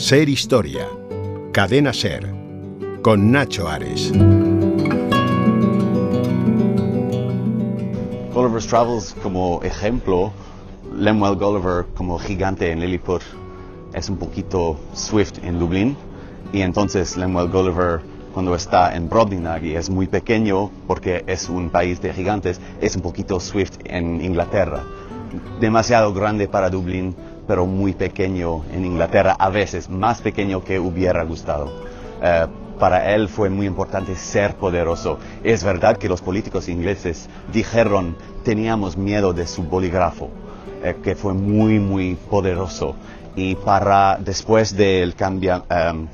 Ser Historia, Cadena Ser, con Nacho Ares. Gulliver's Travels como ejemplo, Lemuel Gulliver como gigante en Lilliput es un poquito Swift en Dublín, y entonces Lemuel Gulliver cuando está en Brobdingnag y es muy pequeño porque es un país de gigantes, es un poquito Swift en Inglaterra. Demasiado grande para Dublín, pero muy pequeño en Inglaterra, a veces más pequeño que hubiera gustado. Para él fue muy importante ser poderoso. Es verdad que los políticos ingleses dijeron, teníamos miedo de su bolígrafo, que fue muy poderoso. Y para después de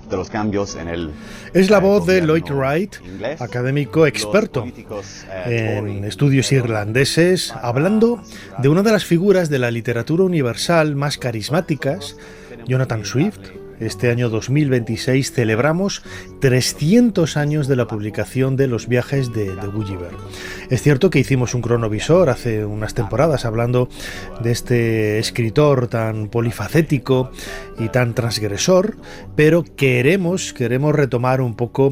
los cambios en el... Es la voz de Lloyd Wright, académico experto en estudios irlandeses, hablando de una de las figuras de la literatura universal más carismáticas, Jonathan Swift. Este año 2026 celebramos 300 años de la publicación de Los viajes de Gulliver. Es cierto que hicimos un cronovisor hace unas temporadas hablando de este escritor tan polifacético y tan transgresor, pero queremos retomar un poco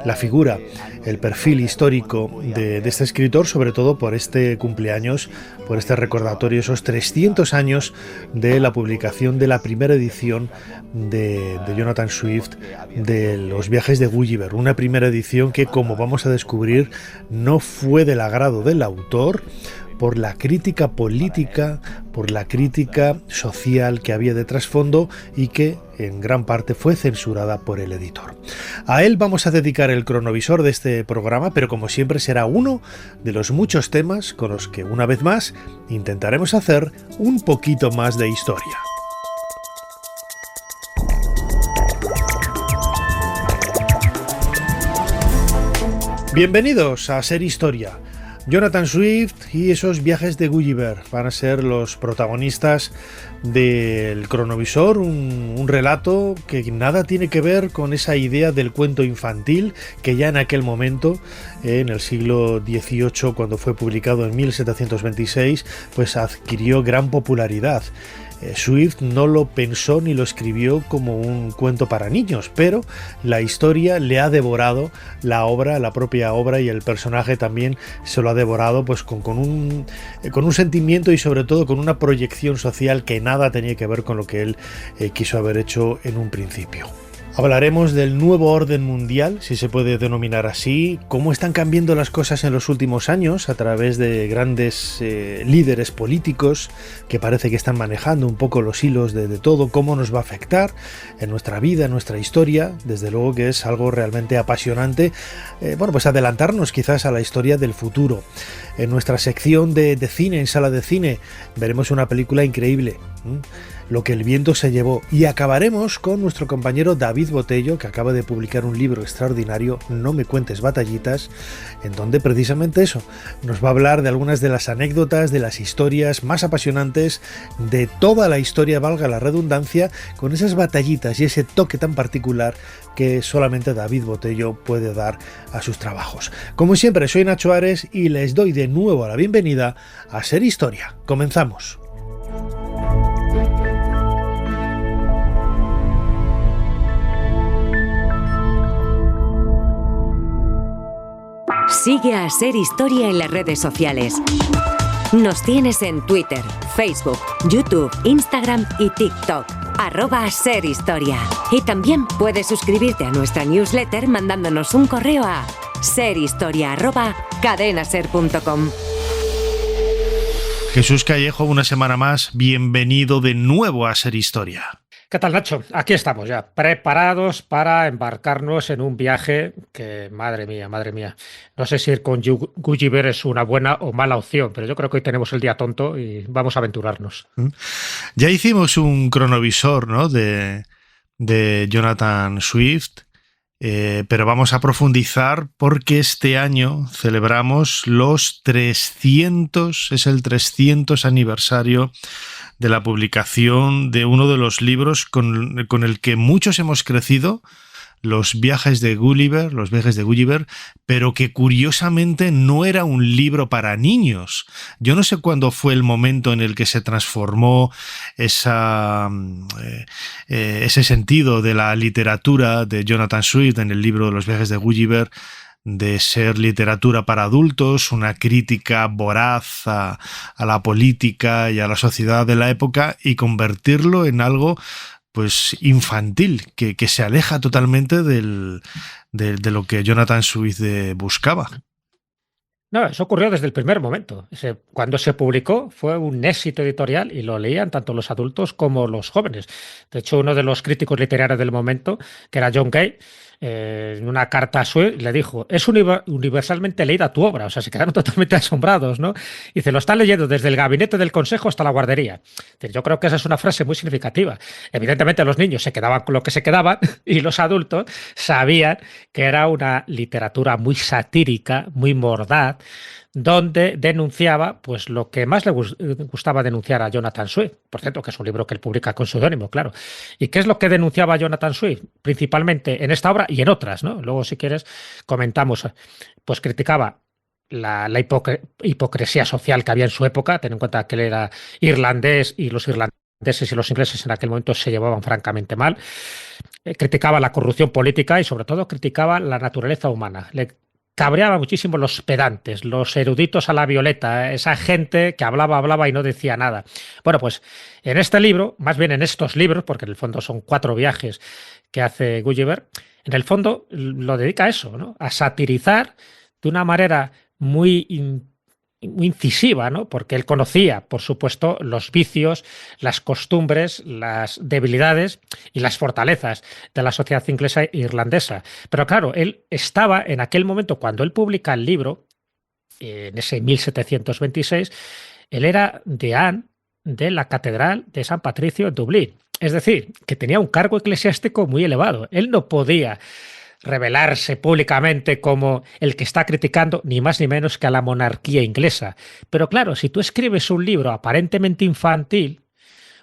la figura, el perfil histórico de este escritor, sobre todo por este cumpleaños, por este recordatorio, esos 300 años de la publicación de la primera edición de Jonathan Swift de Los viajes de Gulliver, una primera edición que, como vamos a descubrir, no fue del agrado del autor por la crítica política, por la crítica social que había de trasfondo y que en gran parte fue censurada por el editor. A él vamos a dedicar el cronovisor de este programa, pero como siempre será uno de los muchos temas con los que una vez más intentaremos hacer un poquito más de historia. Bienvenidos a Ser Historia. Jonathan Swift y esos viajes de Gulliver van a ser los protagonistas del cronovisor, un relato que nada tiene que ver con esa idea del cuento infantil que ya en aquel momento, en el siglo XVIII, cuando fue publicado en 1726, pues adquirió gran popularidad. Swift no lo pensó ni lo escribió como un cuento para niños, pero la historia le ha devorado la obra, la propia obra, y el personaje también se lo ha devorado, pues con un sentimiento y sobre todo con una proyección social que nada tenía que ver con lo que él quiso haber hecho en un principio. Hablaremos del nuevo orden mundial, si se puede denominar así, cómo están cambiando las cosas en los últimos años a través de grandes líderes políticos que parece que están manejando un poco los hilos de todo, cómo nos va a afectar en nuestra vida, en nuestra historia. Desde luego que es algo realmente apasionante, pues adelantarnos quizás a la historia del futuro. En nuestra sección de cine, en sala de cine, veremos una película increíble, Lo que el viento se llevó, y acabaremos con nuestro compañero David Botello, que acaba de publicar un libro extraordinario, No me cuentes batallitas, en donde precisamente eso, nos va a hablar de algunas de las anécdotas, de las historias más apasionantes de toda la historia, valga la redundancia, con esas batallitas y ese toque tan particular que solamente David Botello puede dar a sus trabajos. Como siempre, soy Nacho Ares y les doy de nuevo la bienvenida a Ser Historia. Comenzamos. Sigue a Ser Historia en las redes sociales. Nos tienes en Twitter, Facebook, YouTube, Instagram y TikTok. @Ser Historia. Y también puedes suscribirte a nuestra newsletter mandándonos un correo a serhistoria@cadenaser.com. Jesús Callejo, una semana más, bienvenido de nuevo a Ser Historia. ¿Qué tal, Nacho? Aquí estamos ya, preparados para embarcarnos en un viaje que, madre mía, no sé si ir con Gulliver es una buena o mala opción, pero yo creo que hoy tenemos el día tonto y vamos a aventurarnos. Ya hicimos un cronovisor, ¿no?, de Jonathan Swift, pero vamos a profundizar porque este año celebramos es el 300 aniversario de la publicación de uno de los libros con el que muchos hemos crecido, Los viajes de Gulliver, pero que curiosamente no era un libro para niños. Yo no sé cuándo fue el momento en el que se transformó ese sentido de la literatura de Jonathan Swift en el libro de los viajes de Gulliver, de ser literatura para adultos, una crítica voraz a la política y a la sociedad de la época, y convertirlo en algo pues infantil, que se aleja totalmente de lo que Jonathan Swift buscaba. No, eso ocurrió desde el primer momento. Cuando se publicó fue un éxito editorial y lo leían tanto los adultos como los jóvenes. De hecho, uno de los críticos literarios del momento, que era John Gay, en una carta a Swift le dijo: es universalmente leída tu obra. O sea, se quedaron totalmente asombrados, ¿no? Dice: lo están leyendo desde el gabinete del consejo hasta la guardería. Yo creo que esa es una frase muy significativa. Evidentemente los niños se quedaban con lo que se quedaban y los adultos sabían que era una literatura muy satírica, muy mordaz, donde denunciaba pues lo que más le gustaba denunciar a Jonathan Swift, por cierto, que es un libro que él publica con seudónimo, claro. ¿Y qué es lo que denunciaba Jonathan Swift? Principalmente en esta obra y en otras, ¿no? Luego, si quieres, comentamos. Pues criticaba la hipocresía social que había en su época. Ten en cuenta que él era irlandés y los irlandeses y los ingleses en aquel momento se llevaban francamente mal. Criticaba la corrupción política y, sobre todo, criticaba la naturaleza humana. Le cabreaba muchísimo los pedantes, los eruditos a la violeta, esa gente que hablaba y no decía nada. Bueno, pues en este libro, más bien en estos libros, porque en el fondo son 4 viajes que hace Gulliver, en el fondo lo dedica a eso, ¿no? A satirizar de una manera muy incisiva, ¿no? Porque él conocía, por supuesto, los vicios, las costumbres, las debilidades y las fortalezas de la sociedad inglesa e irlandesa. Pero claro, él estaba en aquel momento, cuando él publica el libro, en ese 1726, él era deán de la Catedral de San Patricio en Dublín. Es decir, que tenía un cargo eclesiástico muy elevado. Él no podía revelarse públicamente como el que está criticando ni más ni menos que a la monarquía inglesa. Pero claro, si tú escribes un libro aparentemente infantil,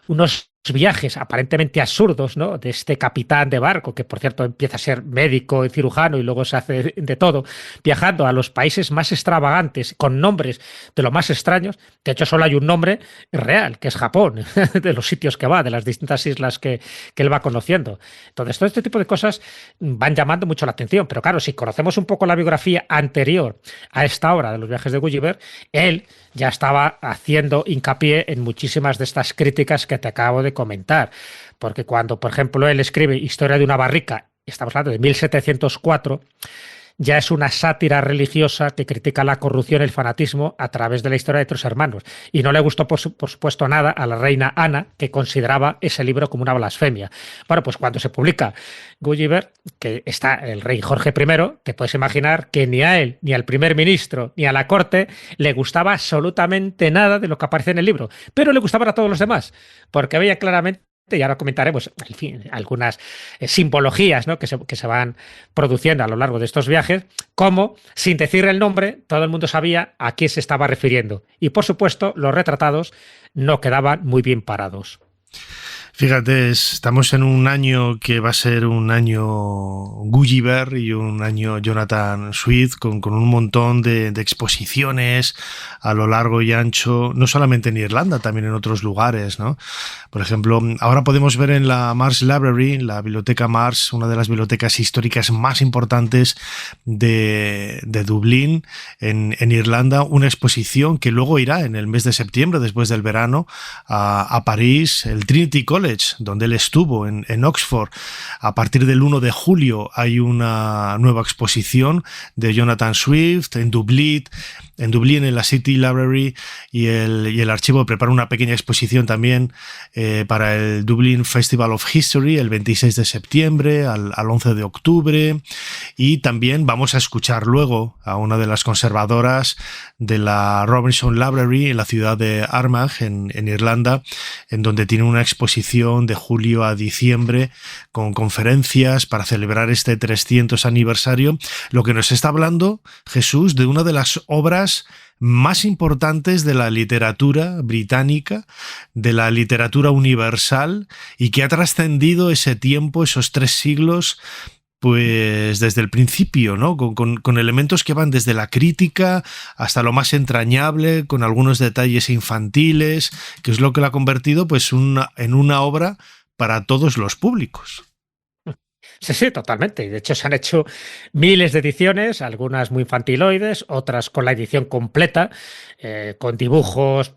unos viajes aparentemente absurdos, ¿no? De este capitán de barco, que por cierto empieza a ser médico y cirujano y luego se hace de todo, viajando a los países más extravagantes, con nombres de lo más extraños. De hecho, solo hay un nombre real, que es Japón, de los sitios que va, de las distintas islas que él va conociendo. Entonces, todo este tipo de cosas van llamando mucho la atención. Pero claro, si conocemos un poco la biografía anterior a esta obra de los viajes de Gulliver, él ya estaba haciendo hincapié en muchísimas de estas críticas que te acabo de comentar. Porque cuando, por ejemplo, él escribe Historia de una barrica, estamos hablando de 1704, ya es una sátira religiosa que critica la corrupción y el fanatismo a través de la historia de 3 hermanos. Y no le gustó, por supuesto, nada a la reina Ana, que consideraba ese libro como una blasfemia. Bueno, pues cuando se publica Gulliver, que está el rey Jorge I, te puedes imaginar que ni a él, ni al primer ministro, ni a la corte le gustaba absolutamente nada de lo que aparece en el libro. Pero le gustaban a todos los demás, porque veía claramente, y ahora comentaremos, en fin, algunas simbologías, ¿no? que se van produciendo a lo largo de estos viajes, como, sin decir el nombre, todo el mundo sabía a quién se estaba refiriendo. Y, por supuesto, los retratados no quedaban muy bien parados. Fíjate, estamos en un año que va a ser un año Gulliver y un año Jonathan Swift con un montón de exposiciones a lo largo y ancho, no solamente en Irlanda, también en otros lugares, ¿no? Por ejemplo, ahora podemos ver en la Marsh Library, la biblioteca Marsh, una de las bibliotecas históricas más importantes de Dublín, en Irlanda, una exposición que luego irá en el mes de septiembre, después del verano, a París, el Trinity College, donde él estuvo, en Oxford. A partir del 1 de julio hay una nueva exposición de Jonathan Swift en Dublín, en la City Library, y el archivo prepara una pequeña exposición también para el Dublin Festival of History el 26 de septiembre al 11 de octubre, y también vamos a escuchar luego a una de las conservadoras de la Robinson Library en la ciudad de Armagh, en Irlanda, en donde tiene una exposición de julio a diciembre con conferencias para celebrar este 300 aniversario, lo que nos está hablando, Jesús, de una de las obras más importantes de la literatura británica, de la literatura universal, y que ha trascendido ese tiempo, esos 3 siglos, pues desde el principio, ¿no? Con elementos que van desde la crítica hasta lo más entrañable, con algunos detalles infantiles, que es lo que la ha convertido pues en una obra para todos los públicos. Sí, sí, totalmente. Y de hecho se han hecho miles de ediciones, algunas muy infantiloides, otras con la edición completa, con dibujos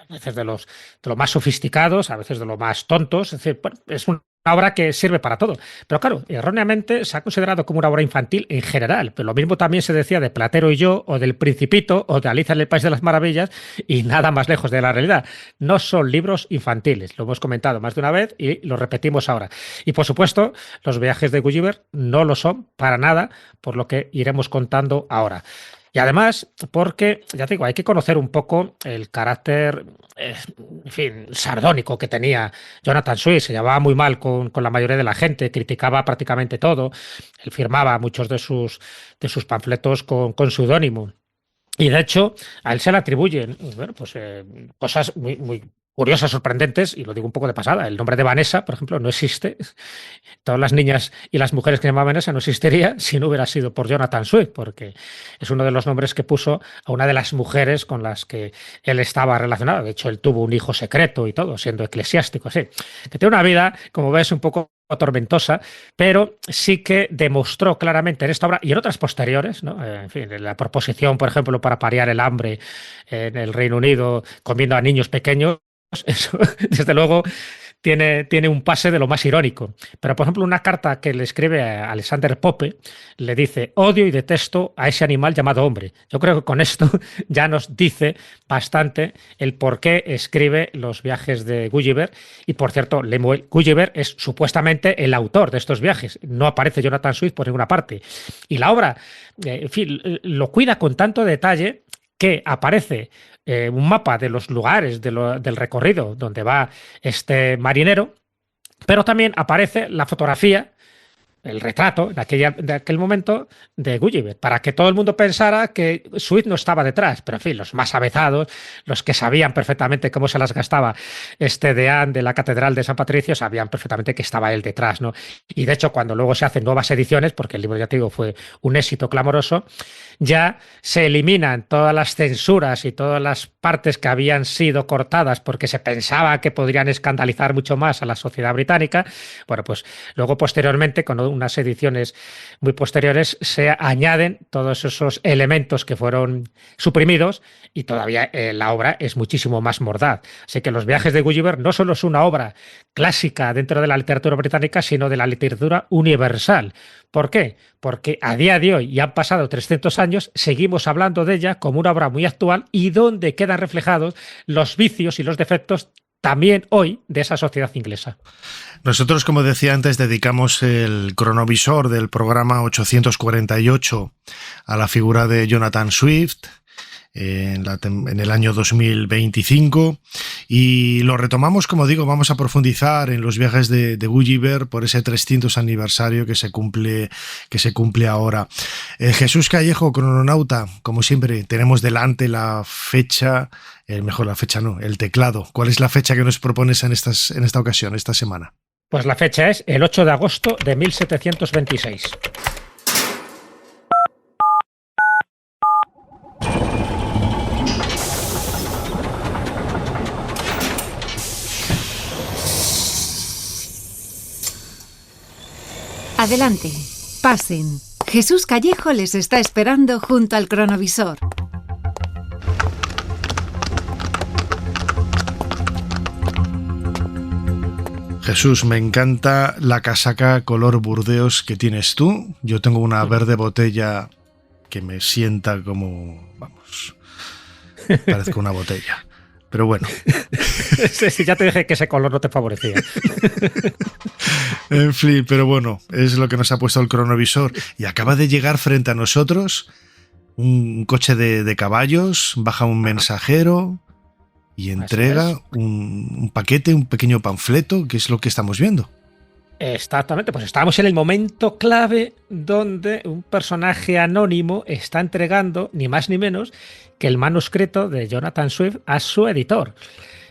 a veces de los más sofisticados, a veces de los más tontos. Es decir, bueno, es una obra que sirve para todo. Pero claro, erróneamente se ha considerado como una obra infantil en general. Pero lo mismo también se decía de Platero y yo, o del Principito, o de Alicia en el País de las Maravillas, y nada más lejos de la realidad. No son libros infantiles. Lo hemos comentado más de una vez y lo repetimos ahora. Y por supuesto, los viajes de Gulliver no lo son para nada, por lo que iremos contando ahora. Y además, porque, ya te digo, hay que conocer un poco el carácter, en fin, sardónico que tenía Jonathan Swift. Se llevaba muy mal con la mayoría de la gente, criticaba prácticamente todo. Él firmaba muchos de sus panfletos con seudónimo. Y de hecho, a él se le atribuyen, bueno, pues, cosas muy, muy curiosas, sorprendentes, y lo digo un poco de pasada. El nombre de Vanessa, por ejemplo, no existe. Todas las niñas y las mujeres que se llamaban Vanessa no existiría si no hubiera sido por Jonathan Swift, porque es uno de los nombres que puso a una de las mujeres con las que él estaba relacionado. De hecho, él tuvo un hijo secreto y todo, siendo eclesiástico, así. Que tiene una vida, como ves, un poco tormentosa, pero sí que demostró claramente en esta obra y en otras posteriores, ¿no? En fin, en la proposición, por ejemplo, para paliar el hambre en el Reino Unido, comiendo a niños pequeños, eso, desde luego, tiene un pase de lo más irónico. Pero, por ejemplo, una carta que le escribe a Alexander Pope le dice: odio y detesto a ese animal llamado hombre. Yo creo que con esto ya nos dice bastante el por qué escribe los viajes de Gulliver. Y, por cierto, Lemuel Gulliver es supuestamente el autor de estos viajes. No aparece Jonathan Swift por ninguna parte. Y la obra, en fin, lo cuida con tanto detalle que aparece un mapa de los lugares del recorrido donde va este marinero, pero también aparece la fotografía, el retrato de aquel momento de Gulliver, para que todo el mundo pensara que Swift no estaba detrás. Pero en fin, los más avezados, los que sabían perfectamente cómo se las gastaba este deán de la Catedral de San Patricio, sabían perfectamente que estaba él detrás, ¿no? Y de hecho, cuando luego se hacen nuevas ediciones, porque el libro, ya te digo, fue un éxito clamoroso, ya se eliminan todas las censuras y todas las partes que habían sido cortadas porque se pensaba que podrían escandalizar mucho más a la sociedad británica. Bueno, pues luego posteriormente, con unas ediciones muy posteriores, se añaden todos esos elementos que fueron suprimidos y todavía la obra es muchísimo más mordaz. Así que los viajes de Gulliver no solo es una obra clásica dentro de la literatura británica, sino de la literatura universal. ¿Por qué? Porque a día de hoy, y han pasado 300 años, seguimos hablando de ella como una obra muy actual y donde quedan reflejados los vicios y los defectos también hoy de esa sociedad inglesa. Nosotros, como decía antes, dedicamos el cronovisor del programa 848 a la figura de Jonathan Swift en el año 2025 y lo retomamos, como digo, vamos a profundizar en los viajes de Gulliver por ese 300 aniversario que se cumple ahora. Jesús Callejo, crononauta, como siempre, tenemos delante la fecha, el teclado. ¿Cuál es la fecha que nos propones en esta ocasión, esta semana? Pues la fecha es el 8 de agosto de 1726. Adelante, pasen. Jesús Callejo les está esperando junto al cronovisor. Jesús, me encanta la casaca color Burdeos que tienes tú. Yo tengo una verde botella que me sienta como, vamos, parezco una botella. Pero bueno. Sí, ya te dije que ese color no te favorecía. En fin, pero bueno, es lo que nos ha puesto el cronovisor. Y acaba de llegar frente a nosotros un coche de caballos, baja un mensajero y entrega un paquete, un pequeño panfleto, que es lo que estamos viendo. Exactamente, pues estamos en el momento clave donde un personaje anónimo está entregando, ni más ni menos, que el manuscrito de Jonathan Swift a su editor.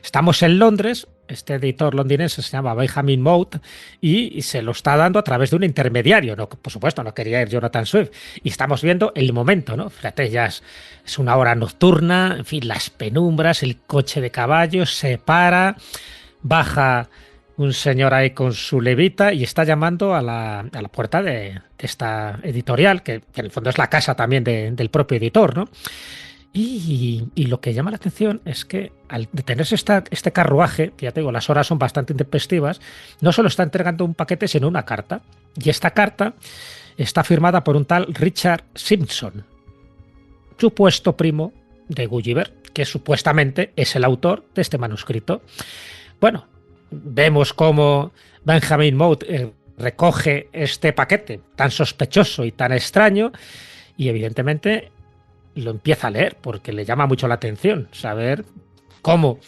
Estamos en Londres, este editor londinense se llama Benjamin Mout y se lo está dando a través de un intermediario. No, por supuesto, no quería ir Jonathan Swift. Y estamos viendo el momento, ¿no? Fíjate, ya es una hora nocturna, en fin, las penumbras, el coche de caballos se para, baja un señor ahí con su levita y está llamando a la puerta de esta editorial, que en el fondo es la casa también del propio editor, ¿no? Y lo que llama la atención es que al detenerse este carruaje, que ya te digo, las horas son bastante intempestivas, no solo está entregando un paquete, sino una carta. Y esta carta está firmada por un tal Richard Simpson, supuesto primo de Gulliver, que supuestamente es el autor de este manuscrito. Bueno, vemos cómo Benjamin Mout recoge este paquete tan sospechoso y tan extraño y evidentemente lo empieza a leer porque le llama mucho la atención saber cómo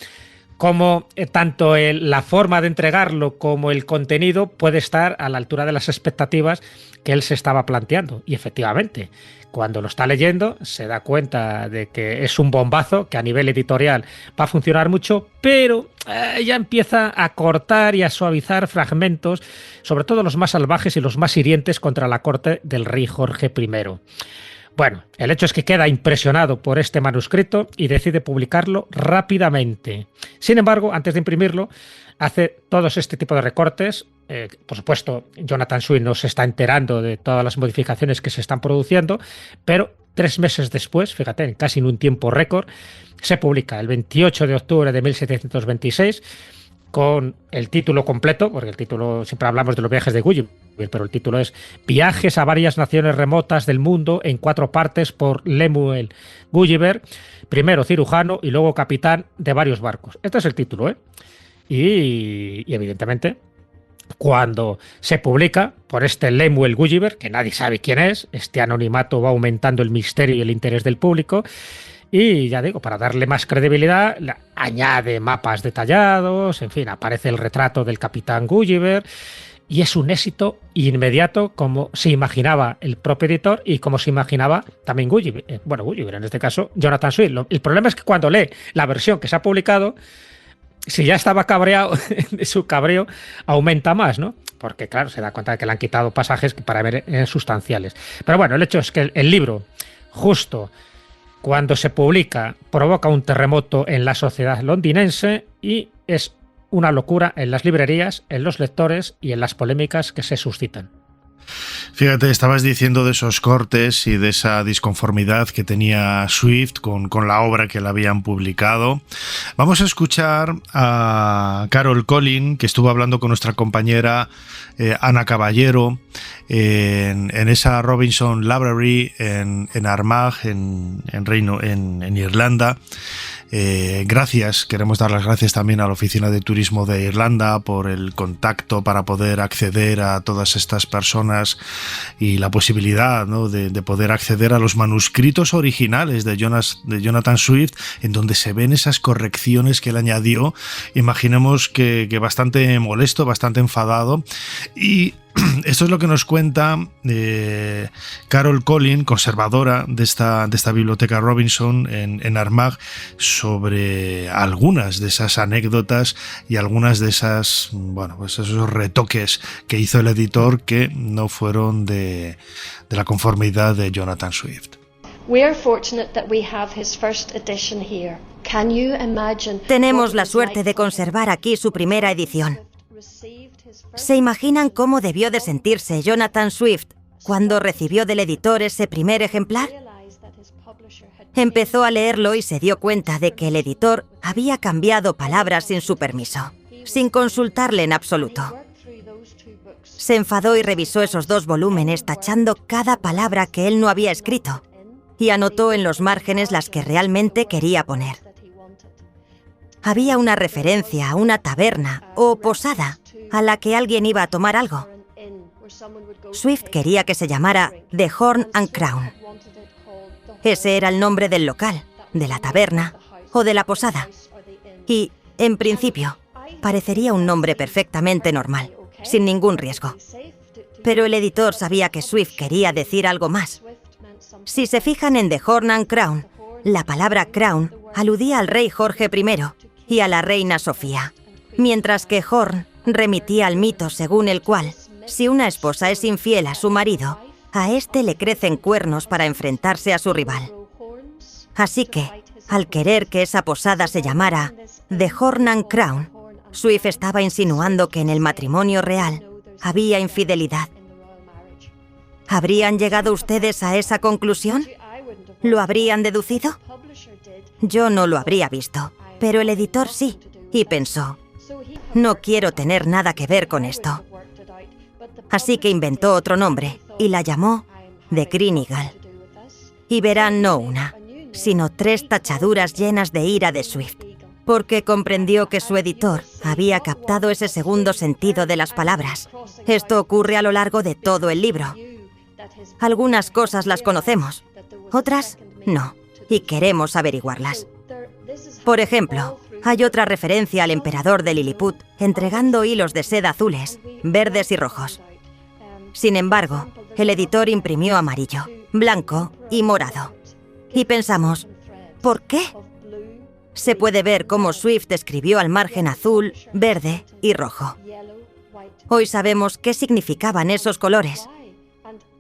tanto la forma de entregarlo como el contenido puede estar a la altura de las expectativas que él se estaba planteando. Y efectivamente, cuando lo está leyendo se da cuenta de que es un bombazo que a nivel editorial va a funcionar mucho, pero ya empieza a cortar y a suavizar fragmentos, sobre todo los más salvajes y los más hirientes contra la corte del rey Jorge I. Bueno, el hecho es que queda impresionado por este manuscrito y decide publicarlo rápidamente. Sin embargo, antes de imprimirlo, hace todos este tipo de recortes. Por supuesto, Jonathan Swift no se está enterando de todas las modificaciones que se están produciendo, pero 3 meses después, fíjate, casi en un tiempo récord, se publica el 28 de octubre de 1726 con el título completo, porque el título, siempre hablamos de los viajes de Gulliver, pero el título es Viajes a varias naciones remotas del mundo en 4 partes por Lemuel Gulliver, primero cirujano y luego capitán de varios barcos. Este es el título, ¿eh? Y evidentemente, cuando se publica por este Lemuel Gulliver, que nadie sabe quién es, este anonimato va aumentando el misterio y el interés del público. Y ya digo, para darle más credibilidad, añade mapas detallados, en fin, aparece el retrato del capitán Gulliver y es un éxito inmediato como se imaginaba el propio editor y como se imaginaba también Gulliver. Bueno, Gulliver, en este caso, Jonathan Swift. El problema es que cuando lee la versión que se ha publicado, si ya estaba cabreado, su cabreo aumenta más, ¿no? Porque, claro, se da cuenta de que le han quitado pasajes que para ver eran sustanciales. Pero bueno, el hecho es que el libro, justo cuando se publica, provoca un terremoto en la sociedad londinense y es una locura en las librerías, en los lectores y en las polémicas que se suscitan. Fíjate, estabas diciendo de esos cortes y de esa disconformidad que tenía Swift con la obra que le habían publicado. Vamos a escuchar a Carol Collin, que estuvo hablando con nuestra compañera Ana Caballero en esa Robinson Library en Armagh, en Irlanda. Queremos dar las gracias también a la Oficina de Turismo de Irlanda por el contacto para poder acceder a todas estas personas y la posibilidad, ¿no?, de poder acceder a los manuscritos originales de Jonathan Swift, en donde se ven esas correcciones que él añadió. Imaginemos que bastante molesto, bastante enfadado. Y esto es lo que nos cuenta Carol Collin, conservadora de esta biblioteca Robinson en Armagh, sobre algunas de esas anécdotas y algunas de esas, bueno, pues esos retoques que hizo el editor que no fueron de la conformidad de Jonathan Swift. Tenemos la suerte de conservar aquí su primera edición. ¿Se imaginan cómo debió de sentirse Jonathan Swift cuando recibió del editor ese primer ejemplar? Empezó a leerlo y se dio cuenta de que el editor había cambiado palabras sin su permiso, sin consultarle en absoluto. Se enfadó y revisó esos 2 volúmenes tachando cada palabra que él no había escrito y anotó en los márgenes las que realmente quería poner. Había una referencia a una taberna o posada a la que alguien iba a tomar algo. Swift quería que se llamara The Horn and Crown. Ese era el nombre del local, de la taberna o de la posada. Y, en principio, parecería un nombre perfectamente normal, sin ningún riesgo. Pero el editor sabía que Swift quería decir algo más. Si se fijan en The Horn and Crown, la palabra crown aludía al rey Jorge I y a la reina Sofía. mientras que Horn remitía al mito según el cual, si una esposa es infiel a su marido, a éste le crecen cuernos para enfrentarse a su rival. Así que, al querer que esa posada se llamara The Horn and Crown, Swift estaba insinuando que en el matrimonio real había infidelidad. ¿Habrían llegado ustedes a esa conclusión? ¿Lo habrían deducido? Yo no lo habría visto, pero el editor sí, y pensó, no quiero tener nada que ver con esto. Así que inventó otro nombre y la llamó The Green Eagle. Y verán no una, sino 3 tachaduras llenas de ira de Swift, porque comprendió que su editor había captado ese segundo sentido de las palabras. Esto ocurre a lo largo de todo el libro. Algunas cosas las conocemos, otras no, y queremos averiguarlas. Por ejemplo, hay otra referencia al emperador de Lilliput entregando hilos de seda azules, verdes y rojos. Sin embargo, el editor imprimió amarillo, blanco y morado. Y pensamos, ¿por qué? Se puede ver cómo Swift escribió al margen azul, verde y rojo. Hoy sabemos qué significaban esos colores.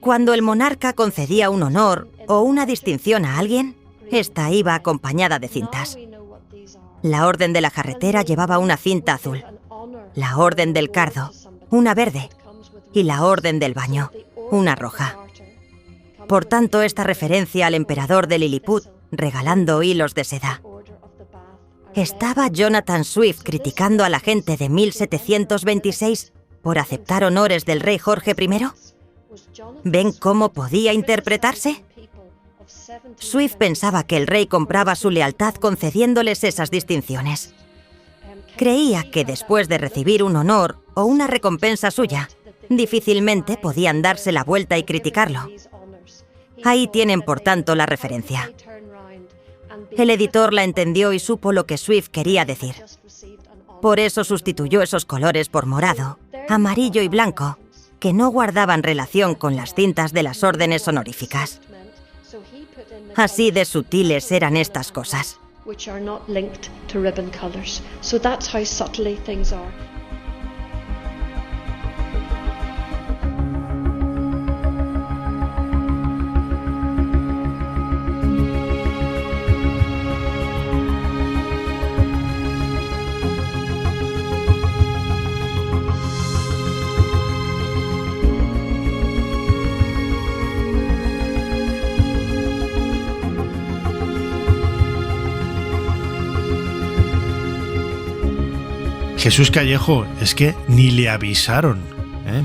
Cuando el monarca concedía un honor o una distinción a alguien, esta iba acompañada de cintas. La Orden de la Jarretera llevaba una cinta azul, la Orden del Cardo, una verde, y la Orden del Baño, una roja. Por tanto, esta referencia al emperador de Lilliput regalando hilos de seda. ¿Estaba Jonathan Swift criticando a la gente de 1726 por aceptar honores del rey Jorge I? ¿Ven cómo podía interpretarse? Swift pensaba que el rey compraba su lealtad concediéndoles esas distinciones. Creía que después de recibir un honor o una recompensa suya, difícilmente podían darse la vuelta y criticarlo. Ahí tienen, por tanto, la referencia. El editor la entendió y supo lo que Swift quería decir. Por eso sustituyó esos colores por morado, amarillo y blanco, que no guardaban relación con las cintas de las órdenes honoríficas. Así de sutiles eran estas cosas. Jesús Callejo, es que ni le avisaron,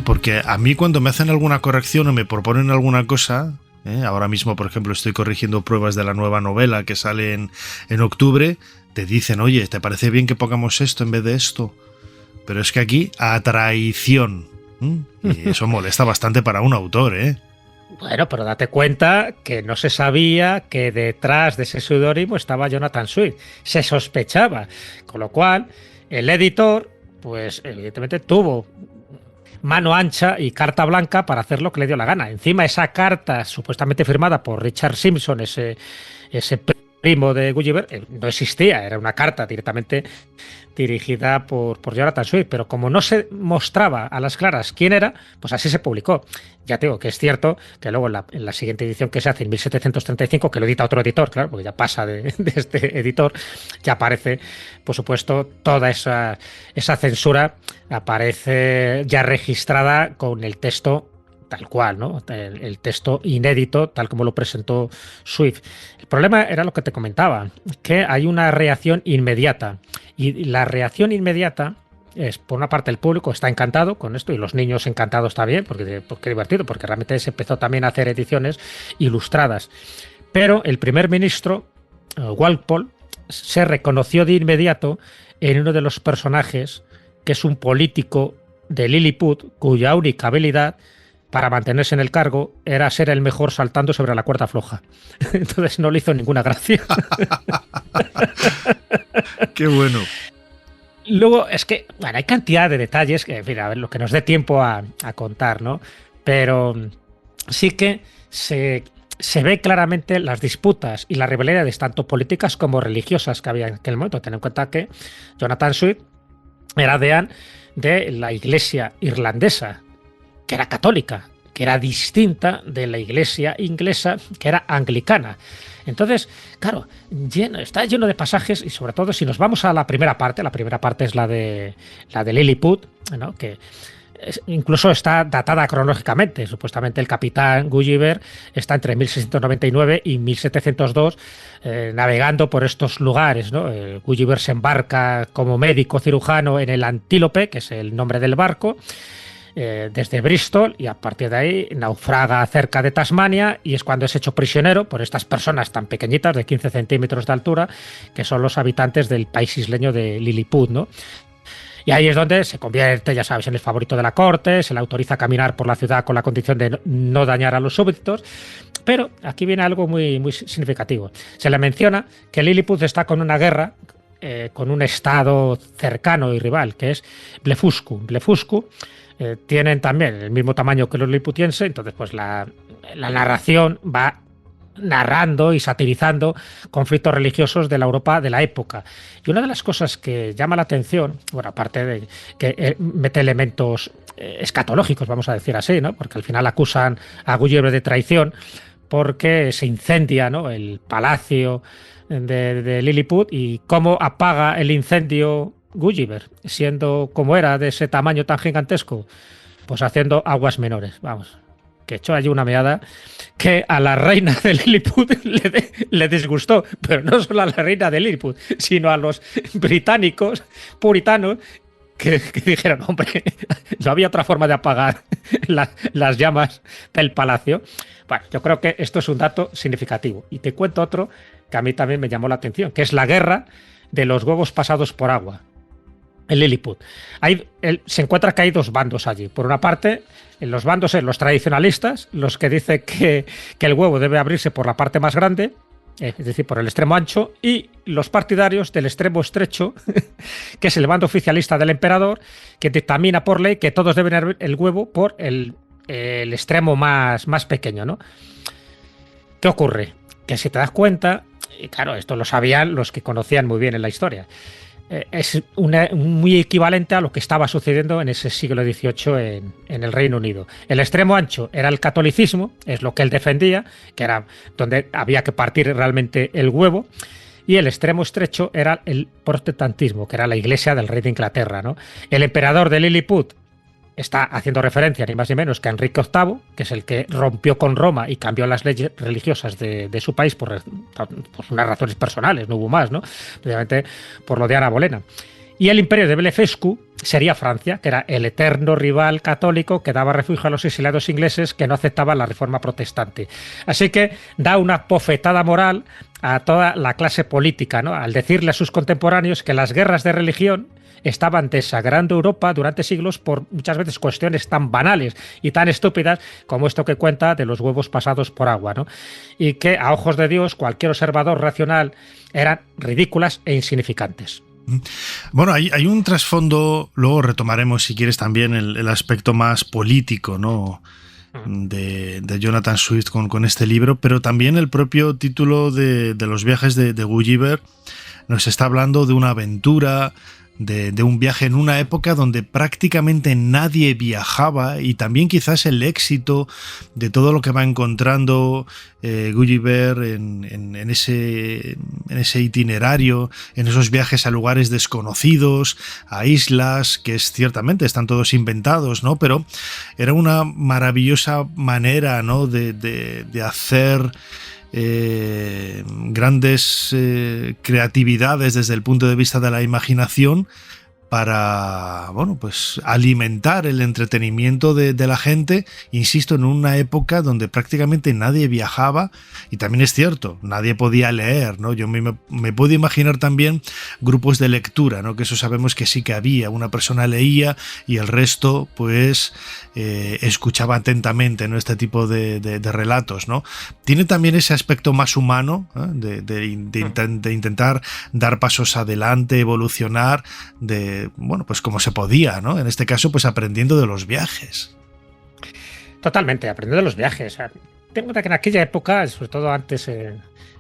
porque a mí cuando me hacen alguna corrección o me proponen alguna cosa, ahora mismo por ejemplo estoy corrigiendo pruebas de la nueva novela que sale en octubre, te dicen, oye, ¿te parece bien que pongamos esto en vez de esto? Pero es que aquí a traición, y eso molesta bastante para un autor, Bueno, pero date cuenta que no se sabía que detrás de ese seudónimo estaba Jonathan Swift. Se sospechaba, con lo cual el editor, pues evidentemente tuvo mano ancha y carta blanca para hacer lo que le dio la gana. Encima esa carta supuestamente firmada por Richard Simpson, ese primo de Gulliver, no existía, era una carta directamente dirigida por Jonathan Swift, pero como no se mostraba a las claras quién era, pues así se publicó. Ya te digo que es cierto que luego en la siguiente edición que se hace en 1735, que lo edita otro editor, claro, porque ya pasa de este editor, ya aparece, por supuesto, toda esa censura aparece ya registrada con el texto tal cual, ¿no? El texto inédito, tal como lo presentó Swift. El problema era lo que te comentaba, que hay una reacción inmediata. Y la reacción inmediata es, por una parte, el público está encantado con esto y los niños encantados también, porque divertido, porque realmente se empezó también a hacer ediciones ilustradas. Pero el primer ministro, Walpole, se reconoció de inmediato en uno de los personajes, que es un político de Lilliput, cuya única habilidad para mantenerse en el cargo era ser el mejor saltando sobre la cuerda floja. Entonces no le hizo ninguna gracia. ¡Qué bueno! Luego, es que, bueno, hay cantidad de detalles que, en fin, a ver, lo que nos dé tiempo a contar, ¿no? Pero sí que se ve claramente las disputas y las rivalidades, tanto políticas como religiosas, que había en aquel momento. Ten en cuenta que Jonathan Swift era deán de la iglesia irlandesa, que era católica, que era distinta de la iglesia inglesa, que era anglicana. Entonces, claro, está lleno de pasajes, y sobre todo si nos vamos a la primera parte es la de Lilliput, ¿no? Que incluso está datada cronológicamente. Supuestamente el capitán Gulliver está entre 1699 y 1702 navegando por estos lugares, ¿no? Gulliver se embarca como médico cirujano en el Antílope, que es el nombre del barco, desde Bristol, y a partir de ahí naufraga cerca de Tasmania, y es cuando es hecho prisionero por estas personas tan pequeñitas de 15 centímetros de altura, que son los habitantes del país isleño de Lilliput, ¿no? Y ahí es donde se convierte, ya sabes, en el favorito de la corte, se le autoriza a caminar por la ciudad con la condición de no dañar a los súbditos. Pero aquí viene algo muy, muy significativo. Se le menciona que Lilliput está con una guerra con un estado cercano y rival, que es Blefuscu. Blefuscu tienen también el mismo tamaño que los liliputienses, entonces pues la narración va narrando y satirizando conflictos religiosos de la Europa de la época. Y una de las cosas que llama la atención, bueno, aparte de que mete elementos escatológicos, vamos a decir así, ¿no? Porque al final acusan a Gulliver de traición porque se incendia, ¿no?, el palacio de Lilliput, y cómo apaga el incendio Gulliver, siendo como era de ese tamaño tan gigantesco, pues haciendo aguas menores, vamos, que echó allí una meada que a la reina de Lilliput le disgustó, pero no solo a la reina de Lilliput, sino a los británicos puritanos que dijeron, hombre, no había otra forma de apagar las llamas del palacio. Bueno, yo creo que esto es un dato significativo. Y te cuento otro que a mí también me llamó la atención, que es la guerra de los huevos pasados por agua en Lilliput. Se encuentra que hay dos bandos allí. Por una parte, los bandos son los tradicionalistas, los que dicen que el huevo debe abrirse por la parte más grande, es decir, por el extremo ancho, y los partidarios del extremo estrecho, que es el bando oficialista del emperador, que dictamina por ley que todos deben abrir el huevo por el extremo más pequeño, ¿no? ¿Qué ocurre? Que si te das cuenta, y claro, esto lo sabían los que conocían muy bien en la historia, es muy equivalente a lo que estaba sucediendo en ese siglo XVIII en el Reino Unido. El extremo ancho era el catolicismo, es lo que él defendía, que era donde había que partir realmente el huevo, y el extremo estrecho era el protestantismo, que era la iglesia del rey de Inglaterra, ¿no? El emperador de Lilliput está haciendo referencia ni más ni menos que a Enrique VIII, que es el que rompió con Roma y cambió las leyes religiosas de su país por unas razones personales, no hubo más, ¿no? Precisamente por lo de Ana Bolena. Y el imperio de Blefuscu sería Francia, que era el eterno rival católico que daba refugio a los exiliados ingleses que no aceptaban la reforma protestante. Así que da una bofetada moral a toda la clase política, ¿no?, al decirle a sus contemporáneos que las guerras de religión estaban desagrando Europa durante siglos por muchas veces cuestiones tan banales y tan estúpidas como esto que cuenta de los huevos pasados por agua, ¿no? Y que a ojos de Dios cualquier observador racional eran ridículas e insignificantes. Bueno, hay un trasfondo, luego retomaremos si quieres también el aspecto más político, ¿no?, de Jonathan Swift con este libro, pero también el propio título de los viajes de Gulliver nos está hablando de una aventura, de un viaje en una época donde prácticamente nadie viajaba, y también quizás el éxito de todo lo que va encontrando Gulliver en ese itinerario, en esos viajes a lugares desconocidos, a islas que ciertamente están todos inventados, ¿no? Pero era una maravillosa manera, ¿no?, de hacer grandes creatividades desde el punto de vista de la imaginación para, bueno, pues alimentar el entretenimiento de la gente, insisto, en una época donde prácticamente nadie viajaba, y también es cierto, nadie podía leer, ¿no? Yo me puedo imaginar también grupos de lectura, ¿no?, que eso sabemos que sí que había, una persona leía y el resto pues escuchaba atentamente, ¿no?, este tipo de relatos, ¿no? Tiene también ese aspecto más humano, ¿eh?, de intentar dar pasos adelante, evolucionar, bueno, pues como se podía, ¿no? En este caso, pues aprendiendo de los viajes. Totalmente, aprendiendo de los viajes. O sea, tengo que en aquella época, sobre todo antes,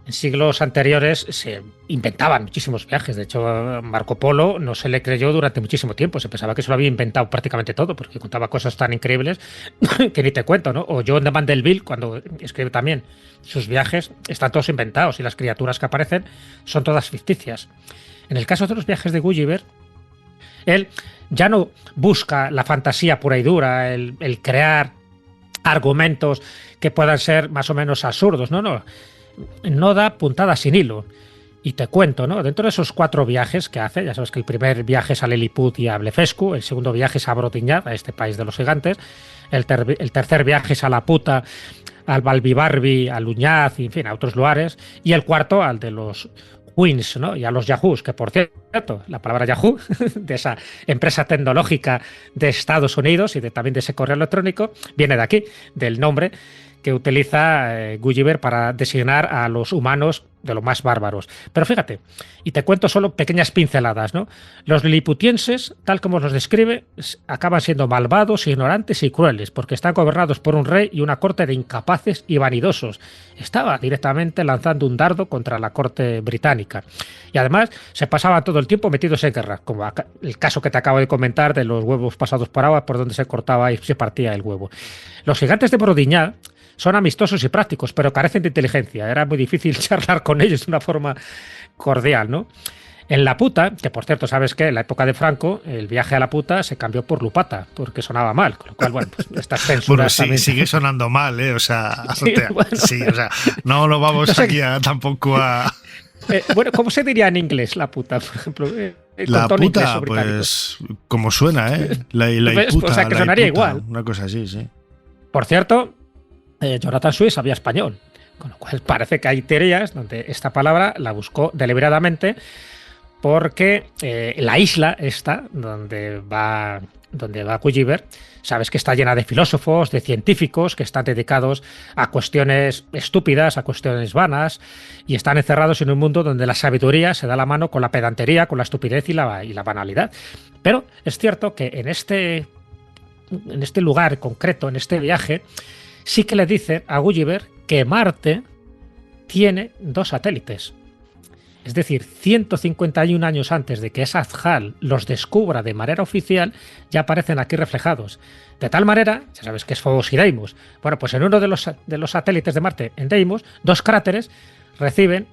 En siglos anteriores se inventaban muchísimos viajes. De hecho, Marco Polo no se le creyó durante muchísimo tiempo. Se pensaba que se lo había inventado prácticamente todo, porque contaba cosas tan increíbles que ni te cuento, ¿no? O John de Mandeville, cuando escribe también sus viajes, están todos inventados y las criaturas que aparecen son todas ficticias. En el caso de los viajes de Gulliver, él ya no busca la fantasía pura y dura, el crear argumentos que puedan ser más o menos absurdos. No da puntada sin hilo. Y te cuento, ¿no? Dentro de esos 4 viajes que hace, ya sabes que el primer viaje es a Lilliput y a Blefuscu, el segundo viaje es a Brotignat, a este país de los gigantes, el tercer viaje es a Laputa, al Balbibarbi, a Luñaz, y, en fin, a otros lugares, y el cuarto al de los Queens, ¿no? Y a los Yahoos, que por cierto, la palabra Yahoo, de esa empresa tecnológica de Estados Unidos y también de ese correo electrónico, viene de aquí, del nombre que utiliza Gulliver para designar a los humanos de lo más bárbaros. Pero fíjate, y te cuento solo pequeñas pinceladas, ¿no? Los liliputienses, tal como los describe, acaban siendo malvados, ignorantes y crueles, porque están gobernados por un rey y una corte de incapaces y vanidosos. Estaba directamente lanzando un dardo contra la corte británica. Y además se pasaban todo el tiempo metidos en guerra, como el caso que te acabo de comentar de los huevos pasados por agua, por donde se cortaba y se partía el huevo. Los gigantes de Brotignat son amistosos y prácticos, pero carecen de inteligencia. Era muy difícil charlar con ellos de una forma cordial, ¿no? En Laputa, que por cierto, sabes que en la época de Franco, el viaje a Laputa se cambió por Lupata, porque sonaba mal, con lo cual, bueno, pues estas censuras bueno, sí, también... sigue sonando mal, ¿eh? O sea, sí, bueno. sí, o sea, no lo vamos No sé aquí tampoco a... bueno, ¿cómo se diría en inglés Laputa, por ejemplo? La puta, pues, como suena, ¿eh? La puta, o sea, que sonaría igual. Una cosa así, sí. Por cierto, Jonathan Swift sabía español, con lo cual parece que hay teorías donde esta palabra la buscó deliberadamente porque la isla esta donde va Gulliver, sabes que está llena de filósofos, de científicos que están dedicados a cuestiones estúpidas, a cuestiones vanas, y están encerrados en un mundo donde la sabiduría se da la mano con la pedantería, con la estupidez y la banalidad. Pero es cierto que en este lugar concreto, en este viaje, sí que le dicen a Gulliver que Marte tiene 2 satélites. Es decir, 151 años antes de que Azhal los descubra de manera oficial, ya aparecen aquí reflejados. De tal manera, ya sabes que es Phobos y Deimos. Bueno, pues en uno de los satélites de Marte, en Deimos, 2 cráteres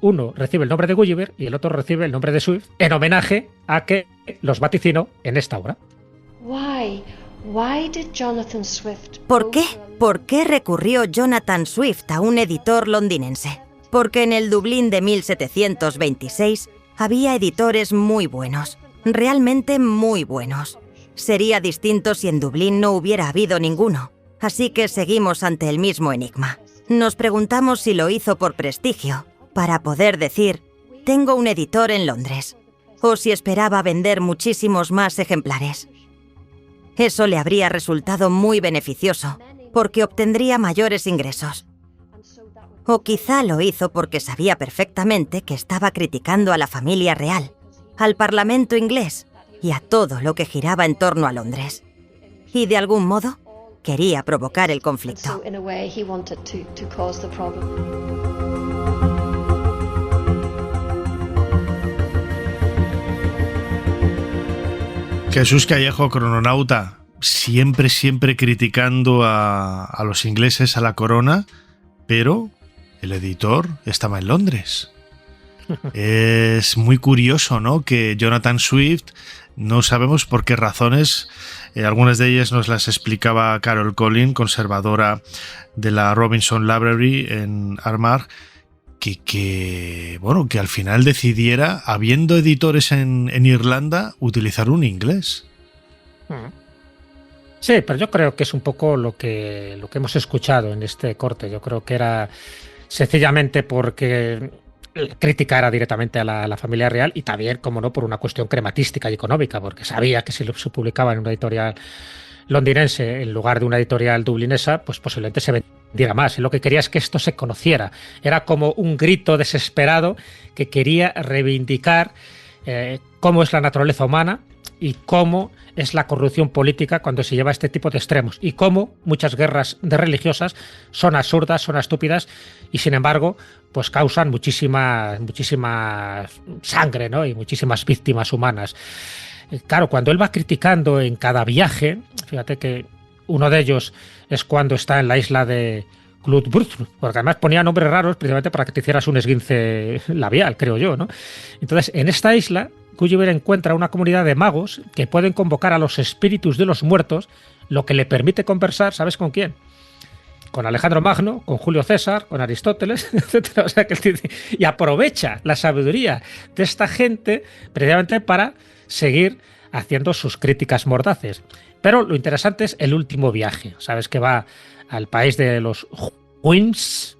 uno recibe el nombre de Gulliver y el otro recibe el nombre de Swift, en homenaje a que los vaticinó en esta obra. ¿Por qué? ¿Por qué recurrió Jonathan Swift a un editor londinense? Porque en el Dublín de 1726 había editores muy buenos, realmente muy buenos. Sería distinto si en Dublín no hubiera habido ninguno, así que seguimos ante el mismo enigma. Nos preguntamos si lo hizo por prestigio, para poder decir, tengo un editor en Londres, o si esperaba vender muchísimos más ejemplares. Eso le habría resultado muy beneficioso, porque obtendría mayores ingresos. O quizá lo hizo porque sabía perfectamente que estaba criticando a la familia real, al Parlamento inglés y a todo lo que giraba en torno a Londres. Y de algún modo, quería provocar el conflicto. Jesús Callejo, crononauta, siempre criticando a los ingleses, a la corona, pero el editor estaba en Londres. Es muy curioso, ¿no?, que Jonathan Swift, no sabemos por qué razones, algunas de ellas nos las explicaba Carol Collins, conservadora de la Robinson Library en Armagh, que al final decidiera, habiendo editores en Irlanda, utilizar un inglés. Sí, pero yo creo que es un poco lo que hemos escuchado en este corte. Yo creo que era sencillamente porque la crítica era directamente a la familia real y también, como no, por una cuestión crematística y económica, porque sabía que si se publicaba en una editorial londinense en lugar de una editorial dublinesa, pues posiblemente se vendiera más. Y lo que quería es que esto se conociera. Era como un grito desesperado que quería reivindicar cómo es la naturaleza humana y cómo es la corrupción política cuando se lleva a este tipo de extremos y cómo muchas guerras de religiosas son absurdas, son estúpidas y sin embargo pues causan muchísima sangre, ¿no? Y muchísimas víctimas humanas. Claro, cuando él va criticando en cada viaje, fíjate que uno de ellos es cuando está en la isla de Glutbrutr, porque además ponía nombres raros precisamente para que te hicieras un esguince labial, creo yo, ¿no? Entonces, en esta isla, Gulliver encuentra una comunidad de magos que pueden convocar a los espíritus de los muertos, lo que le permite conversar, ¿sabes con quién? Con Alejandro Magno, con Julio César, con Aristóteles, etc. O sea, y aprovecha la sabiduría de esta gente precisamente para seguir haciendo sus críticas mordaces. Pero lo interesante es el último viaje. Sabes que va al país de los Huins,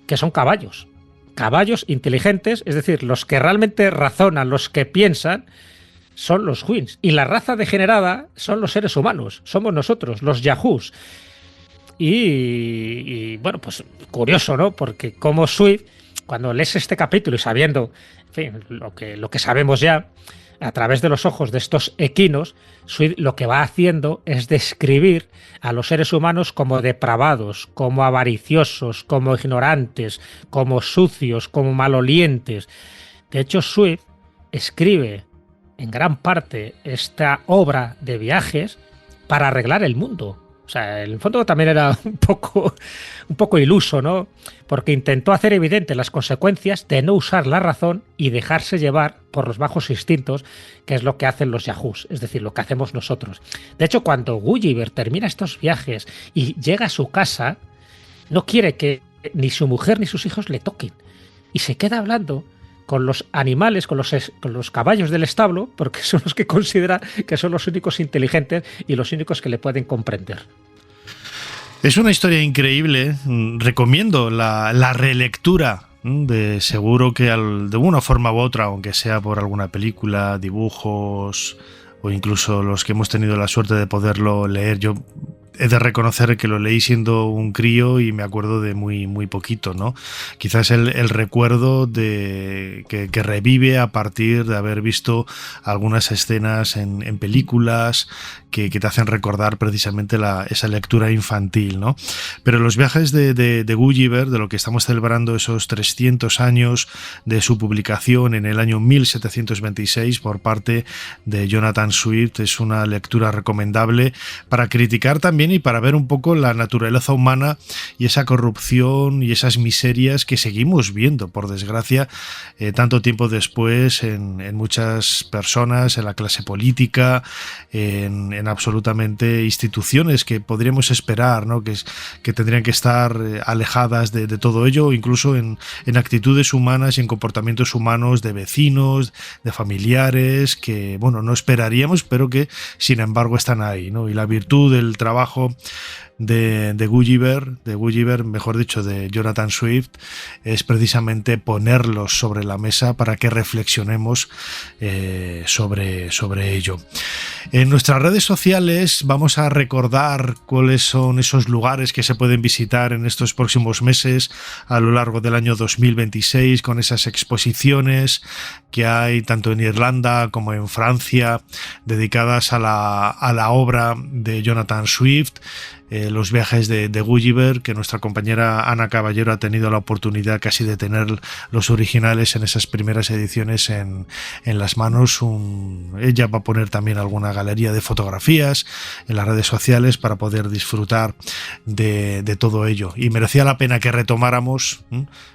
que son caballos. Caballos inteligentes, es decir, los que realmente razonan, los que piensan, son los Huins. Y la raza degenerada son los seres humanos, somos nosotros, los Yahoos. Y bueno, pues curioso, ¿no? Porque como Swift, cuando lees este capítulo y sabiendo, en fin, lo que sabemos ya, a través de los ojos de estos equinos, Swift lo que va haciendo es describir a los seres humanos como depravados, como avariciosos, como ignorantes, como sucios, como malolientes. De hecho, Swift escribe en gran parte esta obra de viajes para arreglar el mundo. O sea, en el fondo también era un poco iluso, ¿no? Porque intentó hacer evidente las consecuencias de no usar la razón y dejarse llevar por los bajos instintos, que es lo que hacen los Yahoos, es decir, lo que hacemos nosotros. De hecho, cuando Gulliver termina estos viajes y llega a su casa, no quiere que ni su mujer ni sus hijos le toquen. Y se queda hablando con los animales, con los caballos del establo, porque son los que considera que son los únicos inteligentes y los únicos que le pueden comprender. Es una historia increíble. Recomiendo la relectura. De seguro que de una forma u otra, aunque sea por alguna película, dibujos o incluso los que hemos tenido la suerte de poderlo leer. Yo he de reconocer que lo leí siendo un crío y me acuerdo de muy poquito, ¿no? Quizás el recuerdo de que revive a partir de haber visto algunas escenas en películas que te hacen recordar precisamente esa lectura infantil, ¿no? Pero los viajes de Gulliver, de lo que estamos celebrando esos 300 años de su publicación en el año 1726 por parte de Jonathan Swift, es una lectura recomendable para criticar también y para ver un poco la naturaleza humana y esa corrupción y esas miserias que seguimos viendo, por desgracia, tanto tiempo después en muchas personas, en la clase política, en absolutamente instituciones que podríamos esperar, ¿no? que tendrían que estar alejadas de todo ello, incluso en actitudes humanas y en comportamientos humanos de vecinos, de familiares, que bueno, no esperaríamos, pero que sin embargo están ahí, ¿no? Y la virtud del trabajo de Gulliver, mejor dicho, de Jonathan Swift, es precisamente ponerlos sobre la mesa para que reflexionemos sobre ello. En nuestras redes sociales vamos a recordar cuáles son esos lugares que se pueden visitar en estos próximos meses a lo largo del año 2026, con esas exposiciones que hay tanto en Irlanda como en Francia dedicadas a la obra de Jonathan Swift. Los viajes de Gulliver, que nuestra compañera Ana Caballero ha tenido la oportunidad casi de tener los originales en esas primeras ediciones en las manos. Ella va a poner también alguna galería de fotografías en las redes sociales para poder disfrutar de todo ello. Y merecía la pena que retomáramos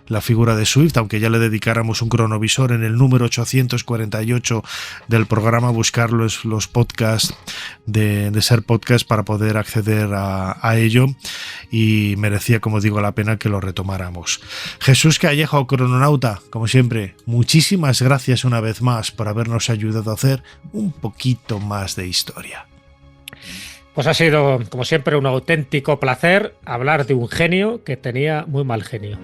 la figura de Swift, aunque ya le dedicáramos un cronovisor en el número 848 del programa, buscar los podcasts de Ser Podcast para poder acceder a ello, y merecía, como digo, la pena que lo retomáramos. Jesús Callejo, crononauta, como siempre, muchísimas gracias una vez más por habernos ayudado a hacer un poquito más de historia. Pues ha sido, como siempre, un auténtico placer hablar de un genio que tenía muy mal genio.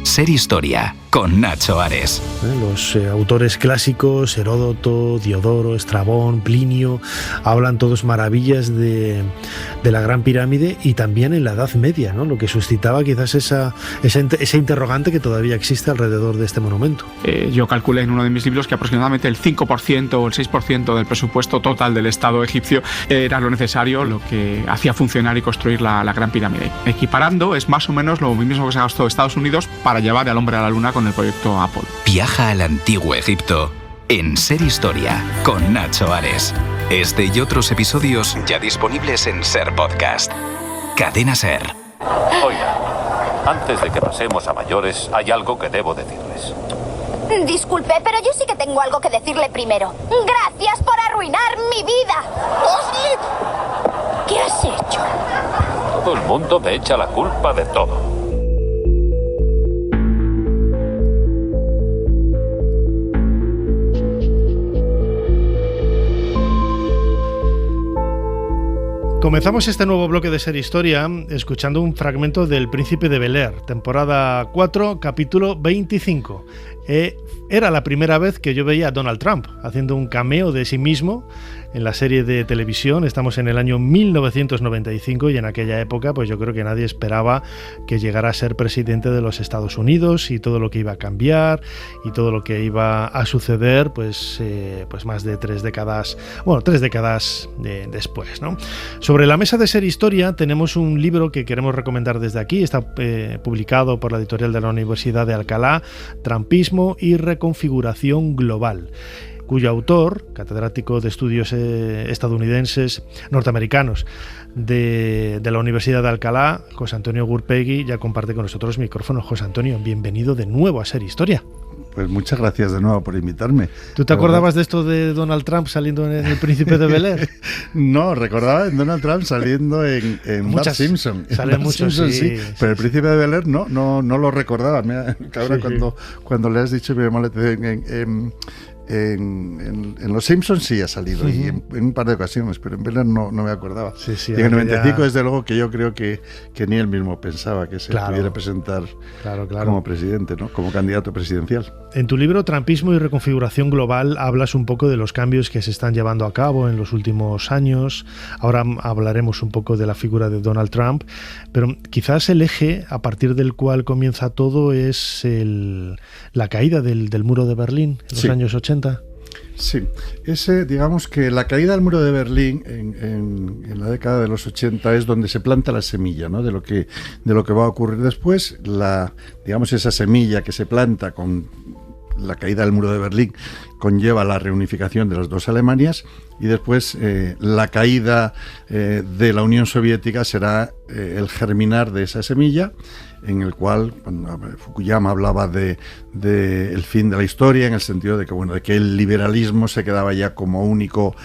Ser Historia, con Nacho Ares. Los autores clásicos, Heródoto, Diodoro, Estrabón, Plinio, hablan todos maravillas de la Gran Pirámide, y también en la Edad Media, ¿no? Lo que suscitaba quizás esa interrogante que todavía existe alrededor de este monumento. Yo calculé en uno de mis libros que aproximadamente el 5% o el 6% del presupuesto total del Estado egipcio era lo necesario, lo que hacía funcionar y construir la Gran Pirámide. Equiparando, es más o menos lo mismo que se gastó Estados Unidos para llevar al hombre a la luna con el proyecto Apolo. Viaja al antiguo Egipto en Ser Historia con Nacho Ares. Este y otros episodios ya disponibles en Ser Podcast. Cadena Ser. Oiga, antes de que pasemos a mayores, hay algo que debo decirles. Disculpe, pero yo sí que tengo algo que decirle primero. Gracias por arruinar mi vida. ¿Qué has hecho? Todo el mundo me echa la culpa de todo. Comenzamos este nuevo bloque de Ser Historia escuchando un fragmento del Príncipe de Bel-Air, temporada 4, capítulo 25. Era la primera vez que yo veía a Donald Trump haciendo un cameo de sí mismo en la serie de televisión. Estamos en el año 1995 y en aquella época pues yo creo que nadie esperaba que llegara a ser presidente de los Estados Unidos, y todo lo que iba a cambiar y todo lo que iba a suceder pues más de 3 décadas, después, ¿no? Sobre la mesa de Ser Historia tenemos un libro que queremos recomendar desde aquí. Está publicado por la editorial de la Universidad de Alcalá, Trumpismo y Reconfiguración Global, cuyo autor, catedrático de estudios estadounidenses norteamericanos de la Universidad de Alcalá, José Antonio Gurpegui, ya comparte con nosotros micrófono. José Antonio, bienvenido de nuevo a Ser Historia. Pues muchas gracias de nuevo por invitarme. ¿Tú te acordabas de esto de Donald Trump saliendo en El Príncipe de Bel-Air? No, recordaba en Donald Trump saliendo en Bart Simpson. Sale mucho, sí. Pero El Príncipe de Bel-Air no lo recordaba. Ahora cuando le has dicho mi mamá en Los Simpsons sí ha salido, y en un par de ocasiones, pero en Bel-Air no me acordaba. Y en el 95 desde luego que yo creo que ni él mismo pensaba que se pudiera presentar como presidente, ¿no? Como candidato presidencial. En tu libro Trumpismo y Reconfiguración Global hablas un poco de los cambios que se están llevando a cabo en los últimos años. Ahora hablaremos un poco de la figura de Donald Trump, pero quizás el eje a partir del cual comienza todo es la caída del muro de Berlín en los años 80. Sí, digamos que la caída del muro de Berlín en la década de los 80 es donde se planta la semilla, ¿no? de lo que va a ocurrir después. Digamos, esa semilla que se planta con la caída del muro de Berlín conlleva la reunificación de las dos Alemanias, y después la caída de la Unión Soviética será el germinar de esa semilla, en el cual Fukuyama hablaba de el fin de la historia, en el sentido de que el liberalismo se quedaba ya como único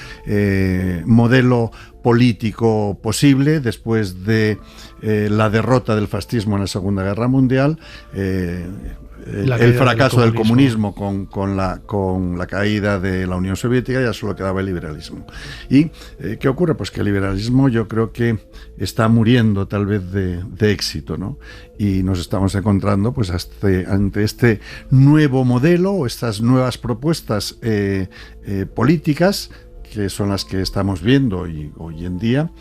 modelo político posible después de la derrota del fascismo en la Segunda Guerra Mundial, el fracaso del comunismo con la caída de la Unión Soviética. Ya solo quedaba el liberalismo. ¿Y qué ocurre? Pues que el liberalismo yo creo que está muriendo tal vez de éxito, ¿no? Y nos estamos encontrando pues ante este nuevo modelo, o estas nuevas propuestas políticas, que son las que estamos viendo hoy en día,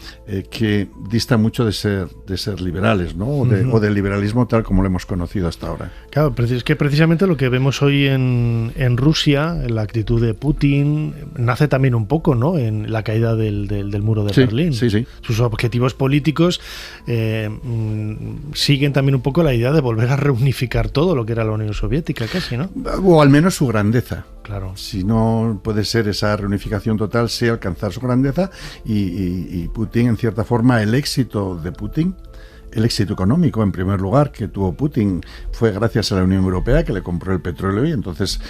que distan mucho de ser liberales, ¿no? O del liberalismo tal como lo hemos conocido hasta ahora. Claro, es que precisamente lo que vemos hoy en Rusia, la actitud de Putin, nace también un poco, ¿no?, en la caída del muro de Berlín. Sí. Sus objetivos políticos siguen también un poco la idea de volver a reunificar todo lo que era la Unión Soviética, casi, ¿no? O al menos su grandeza. Claro. Si no puede ser esa reunificación total, sí alcanzar su grandeza, y Putin, en cierta forma, el éxito de Putin, el éxito económico, en primer lugar, que tuvo Putin, fue gracias a la Unión Europea, que le compró el petróleo, y entonces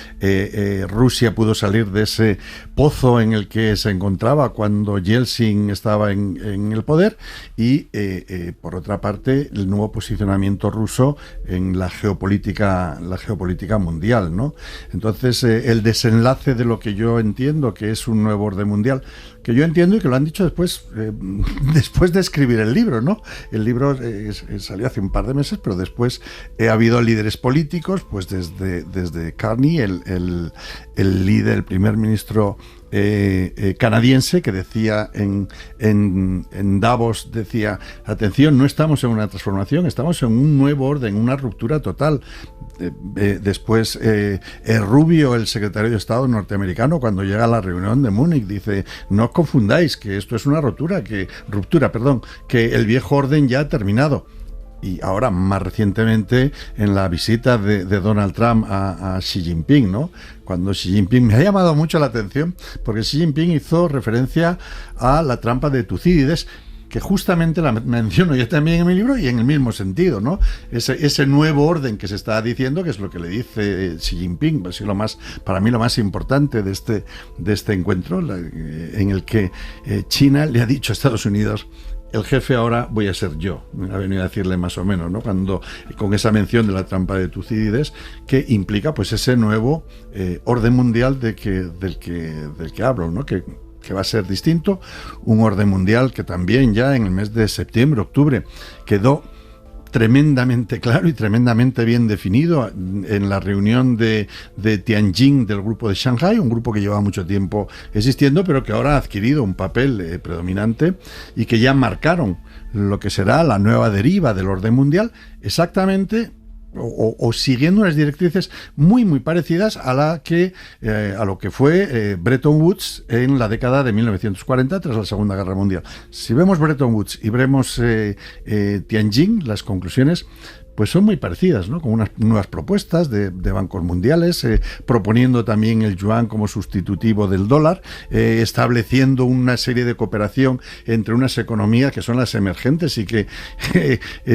Rusia pudo salir de ese pozo en el que se encontraba cuando Yeltsin estaba en el poder, y por otra parte el nuevo posicionamiento ruso en la geopolítica mundial, ¿no? Entonces el desenlace de lo que yo entiendo que es un nuevo orden mundial, que yo entiendo y que lo han dicho después de escribir el libro, ¿no? El libro salió hace un par de meses, pero después ha habido líderes políticos, pues desde Carney, el líder, el primer ministro canadiense, que decía en Davos, decía, atención, no estamos en una transformación, estamos en un nuevo orden, una ruptura total. Después Rubio, el secretario de Estado norteamericano, cuando llega a la reunión de Múnich, dice, no os confundáis, que esto es una ruptura, que el viejo orden ya ha terminado. Y ahora, más recientemente, en la visita de Donald Trump a Xi Jinping, ¿no? Cuando Xi Jinping, me ha llamado mucho la atención, porque Xi Jinping hizo referencia a la trampa de Tucídides, que justamente la menciono yo también en mi libro y en el mismo sentido, ¿no? Ese nuevo orden que se está diciendo, que es lo que le dice Xi Jinping, pues para mí lo más importante de este encuentro, en el que China le ha dicho a Estados Unidos, el jefe ahora voy a ser yo, ha venido a decirle más o menos, ¿no? Cuando con esa mención de la trampa de Tucídides, que implica pues ese nuevo orden mundial del que hablo, ¿no? Que va a ser distinto, un orden mundial que también ya en el mes de septiembre, octubre, quedó tremendamente claro y tremendamente bien definido en la reunión de Tianjin del grupo de Shanghái, un grupo que lleva mucho tiempo existiendo, pero que ahora ha adquirido un papel predominante y que ya marcaron lo que será la nueva deriva del orden mundial, exactamente o siguiendo unas directrices muy parecidas a lo que fue Bretton Woods en la década de 1940 tras la Segunda Guerra Mundial. Si vemos Bretton Woods y vemos Tianjin, las conclusiones pues son muy parecidas, ¿no? Con unas nuevas propuestas de bancos mundiales, proponiendo también el yuan como sustitutivo del dólar, estableciendo una serie de cooperación entre unas economías que son las emergentes y que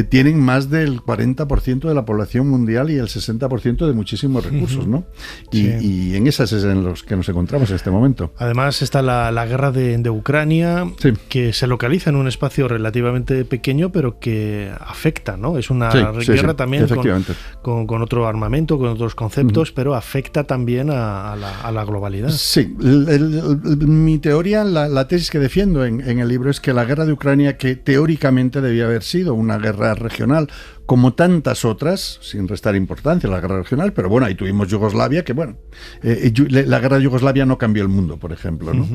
tienen más del 40% de la población mundial y el 60% de muchísimos recursos, ¿no? Y en esas es en los que nos encontramos en este momento. Además está la guerra de Ucrania, sí, que se localiza en un espacio relativamente pequeño, pero que afecta, ¿no? Es una guerra también con otro armamento, con otros conceptos, pero afecta también a la globalidad. Sí, mi teoría, la tesis que defiendo en el libro es que la guerra de Ucrania, que teóricamente debía haber sido una guerra regional, como tantas otras, sin restar importancia a la guerra regional, pero bueno, ahí tuvimos Yugoslavia, que bueno, la guerra de Yugoslavia no cambió el mundo, por ejemplo, ¿no?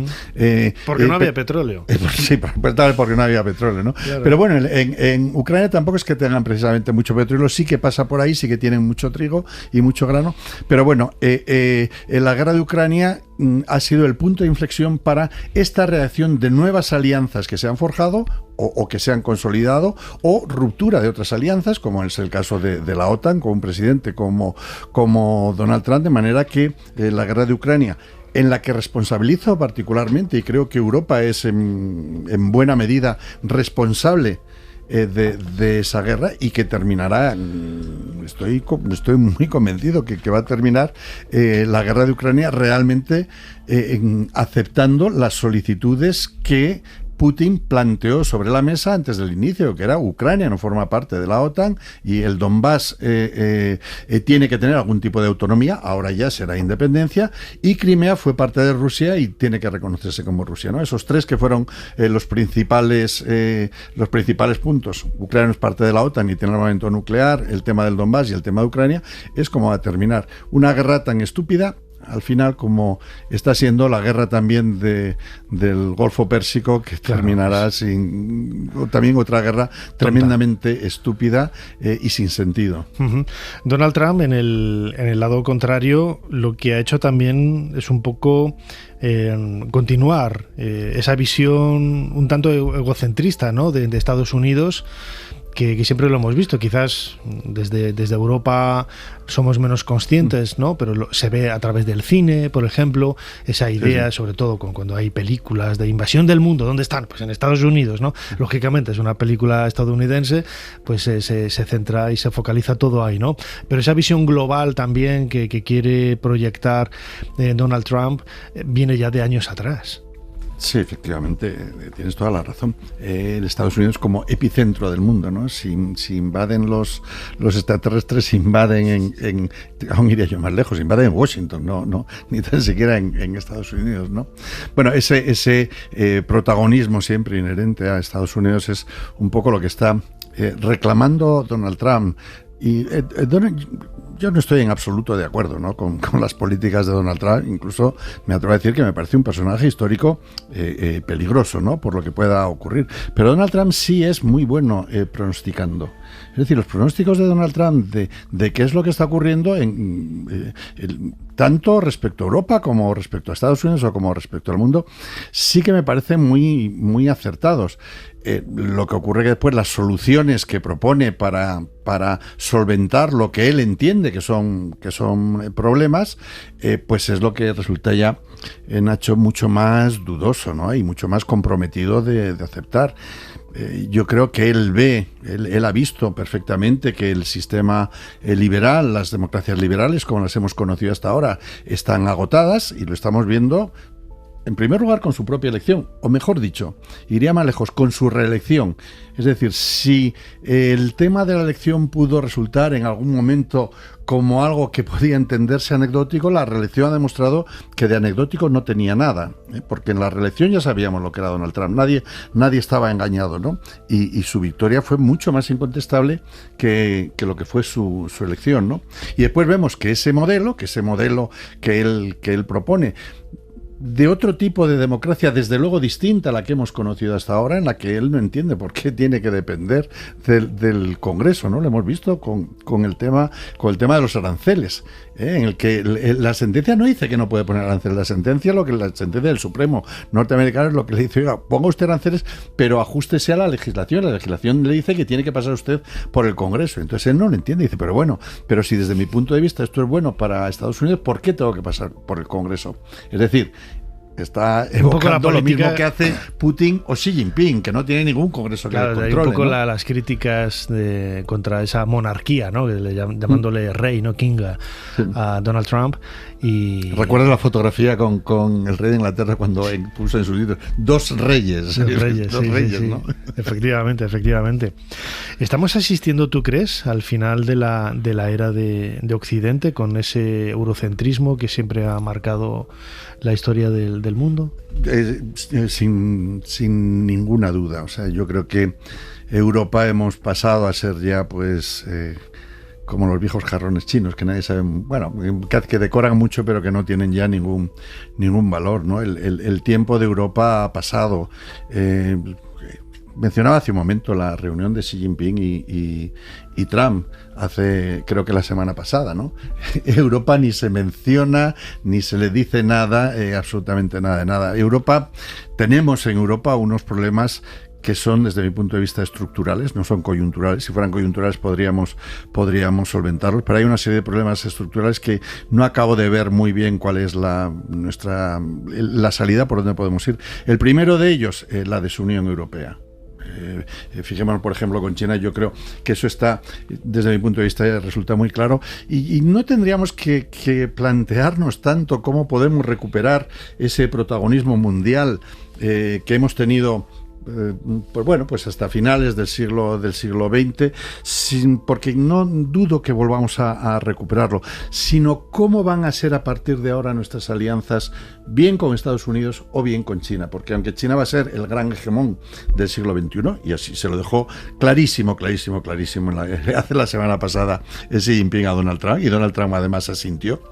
Porque no había petróleo. Sí, porque no había petróleo, ¿no? Claro. Pero bueno, en Ucrania tampoco es que tengan precisamente mucho petróleo, sí que pasa por ahí, sí que tienen mucho trigo y mucho grano, pero bueno, la guerra de Ucrania ha sido el punto de inflexión para esta reacción de nuevas alianzas que se han forjado o que se han consolidado, o ruptura de otras alianzas, como es el caso de la OTAN, con un presidente como Donald Trump, de manera que la guerra de Ucrania, en la que responsabilizo particularmente, y creo que Europa es en buena medida responsable de esa guerra, y que terminará, estoy muy convencido que va a terminar la guerra de Ucrania realmente aceptando las solicitudes que Putin planteó sobre la mesa antes del inicio, que era Ucrania no forma parte de la OTAN y el Donbass tiene que tener algún tipo de autonomía, ahora ya será independencia, y Crimea fue parte de Rusia y tiene que reconocerse como Rusia, ¿no? Esos tres que fueron los principales puntos. Ucrania no es parte de la OTAN y tiene armamento nuclear, el tema del Donbass y el tema de Ucrania, es como va a terminar una guerra tan estúpida al final como está siendo la guerra también del Golfo Pérsico, que terminará sin también otra guerra tremendamente estúpida y sin sentido. Donald Trump, en el lado contrario, lo que ha hecho también es un poco continuar esa visión un tanto egocentrista, ¿no? de Estados Unidos, que siempre lo hemos visto. Quizás desde Europa somos menos conscientes, ¿no? Pero se ve a través del cine, por ejemplo, esa idea, sí. Sobre todo cuando hay películas de invasión del mundo. ¿Dónde están? Pues en Estados Unidos, ¿no? Lógicamente es una película estadounidense, pues se centra y se focaliza todo ahí, ¿no? Pero esa visión global también que quiere proyectar Donald Trump viene ya de años atrás. Sí, efectivamente, tienes toda la razón. El Estados Unidos como epicentro del mundo, ¿no? Si invaden los extraterrestres, invaden aún iría yo más lejos, invaden en Washington, no ni tan siquiera en Estados Unidos, ¿no? Bueno, ese protagonismo siempre inherente a Estados Unidos es un poco lo que está reclamando Donald Trump. Y yo no estoy en absoluto de acuerdo, ¿no?, con las políticas de Donald Trump. Incluso me atrevo a decir que me parece un personaje histórico peligroso, ¿no?, por lo que pueda ocurrir. Pero Donald Trump sí es muy bueno pronosticando. Es decir, los pronósticos de Donald Trump de qué es lo que está ocurriendo tanto respecto a Europa como respecto a Estados Unidos o como respecto al mundo, sí que me parecen muy, muy acertados. Lo que ocurre que después las soluciones que propone para solventar lo que él entiende que son problemas, pues es lo que resulta ya, Nacho, mucho más dudoso, ¿no?, y mucho más comprometido de aceptar. Yo creo que él ha visto perfectamente que el sistema liberal, las democracias liberales, como las hemos conocido hasta ahora, están agotadas, y lo estamos viendo, en primer lugar, con su propia elección, o mejor dicho, iría más lejos, con su reelección. Es decir, si el tema de la elección pudo resultar en algún momento como algo que podía entenderse anecdótico, la reelección ha demostrado que de anecdótico no tenía nada, porque en la reelección ya sabíamos lo que era Donald Trump, nadie estaba engañado, ¿no? Y su victoria fue mucho más incontestable que lo que fue su elección, ¿no? Y después vemos que ese modelo que él propone, de otro tipo de democracia, desde luego distinta a la que hemos conocido hasta ahora, en la que él no entiende por qué tiene que depender del Congreso, ¿no? Lo hemos visto con el tema de los aranceles, en el que la sentencia no dice que no puede poner aranceles. La sentencia del Supremo norteamericano es lo que le dice: oiga, ponga usted aranceles, pero ajústese a la legislación. La legislación le dice que tiene que pasar usted por el Congreso. Entonces él no lo entiende, dice: pero si desde mi punto de vista esto es bueno para Estados Unidos, ¿por qué tengo que pasar por el Congreso? Es decir, está evocando lo mismo que hace Putin o Xi Jinping, que no tiene ningún congreso que le controle. Hay un poco, ¿no?, las críticas contra esa monarquía, ¿no?, llamándole rey, ¿no?, king a Donald Trump. Y ¿recuerdas la fotografía con el rey de Inglaterra cuando puso en sus libros dos reyes, sí, ¿no? Efectivamente. ¿Estamos asistiendo, tú crees, al final de la era de Occidente, con ese eurocentrismo que siempre ha marcado la historia del mundo? Sin ninguna duda. O sea, yo creo que Europa hemos pasado a ser ya, pues, como los viejos jarrones chinos, que nadie sabe, que decoran mucho, pero que no tienen ya ningún valor, ¿no? El tiempo de Europa ha pasado. Mencionaba hace un momento la reunión de Xi Jinping y Trump, creo que la semana pasada, ¿no? Europa ni se menciona, ni se le dice nada, absolutamente nada de nada. Tenemos en Europa unos problemas que son, desde mi punto de vista, estructurales, no son coyunturales. Si fueran coyunturales podríamos solventarlos, pero hay una serie de problemas estructurales que no acabo de ver muy bien cuál es la salida, por donde podemos ir. El primero de ellos, la desunión europea. Fijémonos, por ejemplo, con China. Yo creo que eso está, desde mi punto de vista, resulta muy claro, y no tendríamos que plantearnos tanto cómo podemos recuperar ese protagonismo mundial que hemos tenido, pues hasta finales del siglo XX, porque no dudo que volvamos a recuperarlo, sino cómo van a ser a partir de ahora nuestras alianzas, bien con Estados Unidos o bien con China, porque aunque China va a ser el gran hegemón del siglo XXI, y así se lo dejó clarísimo hace la semana pasada Xi Jinping a Donald Trump, y Donald Trump además asintió,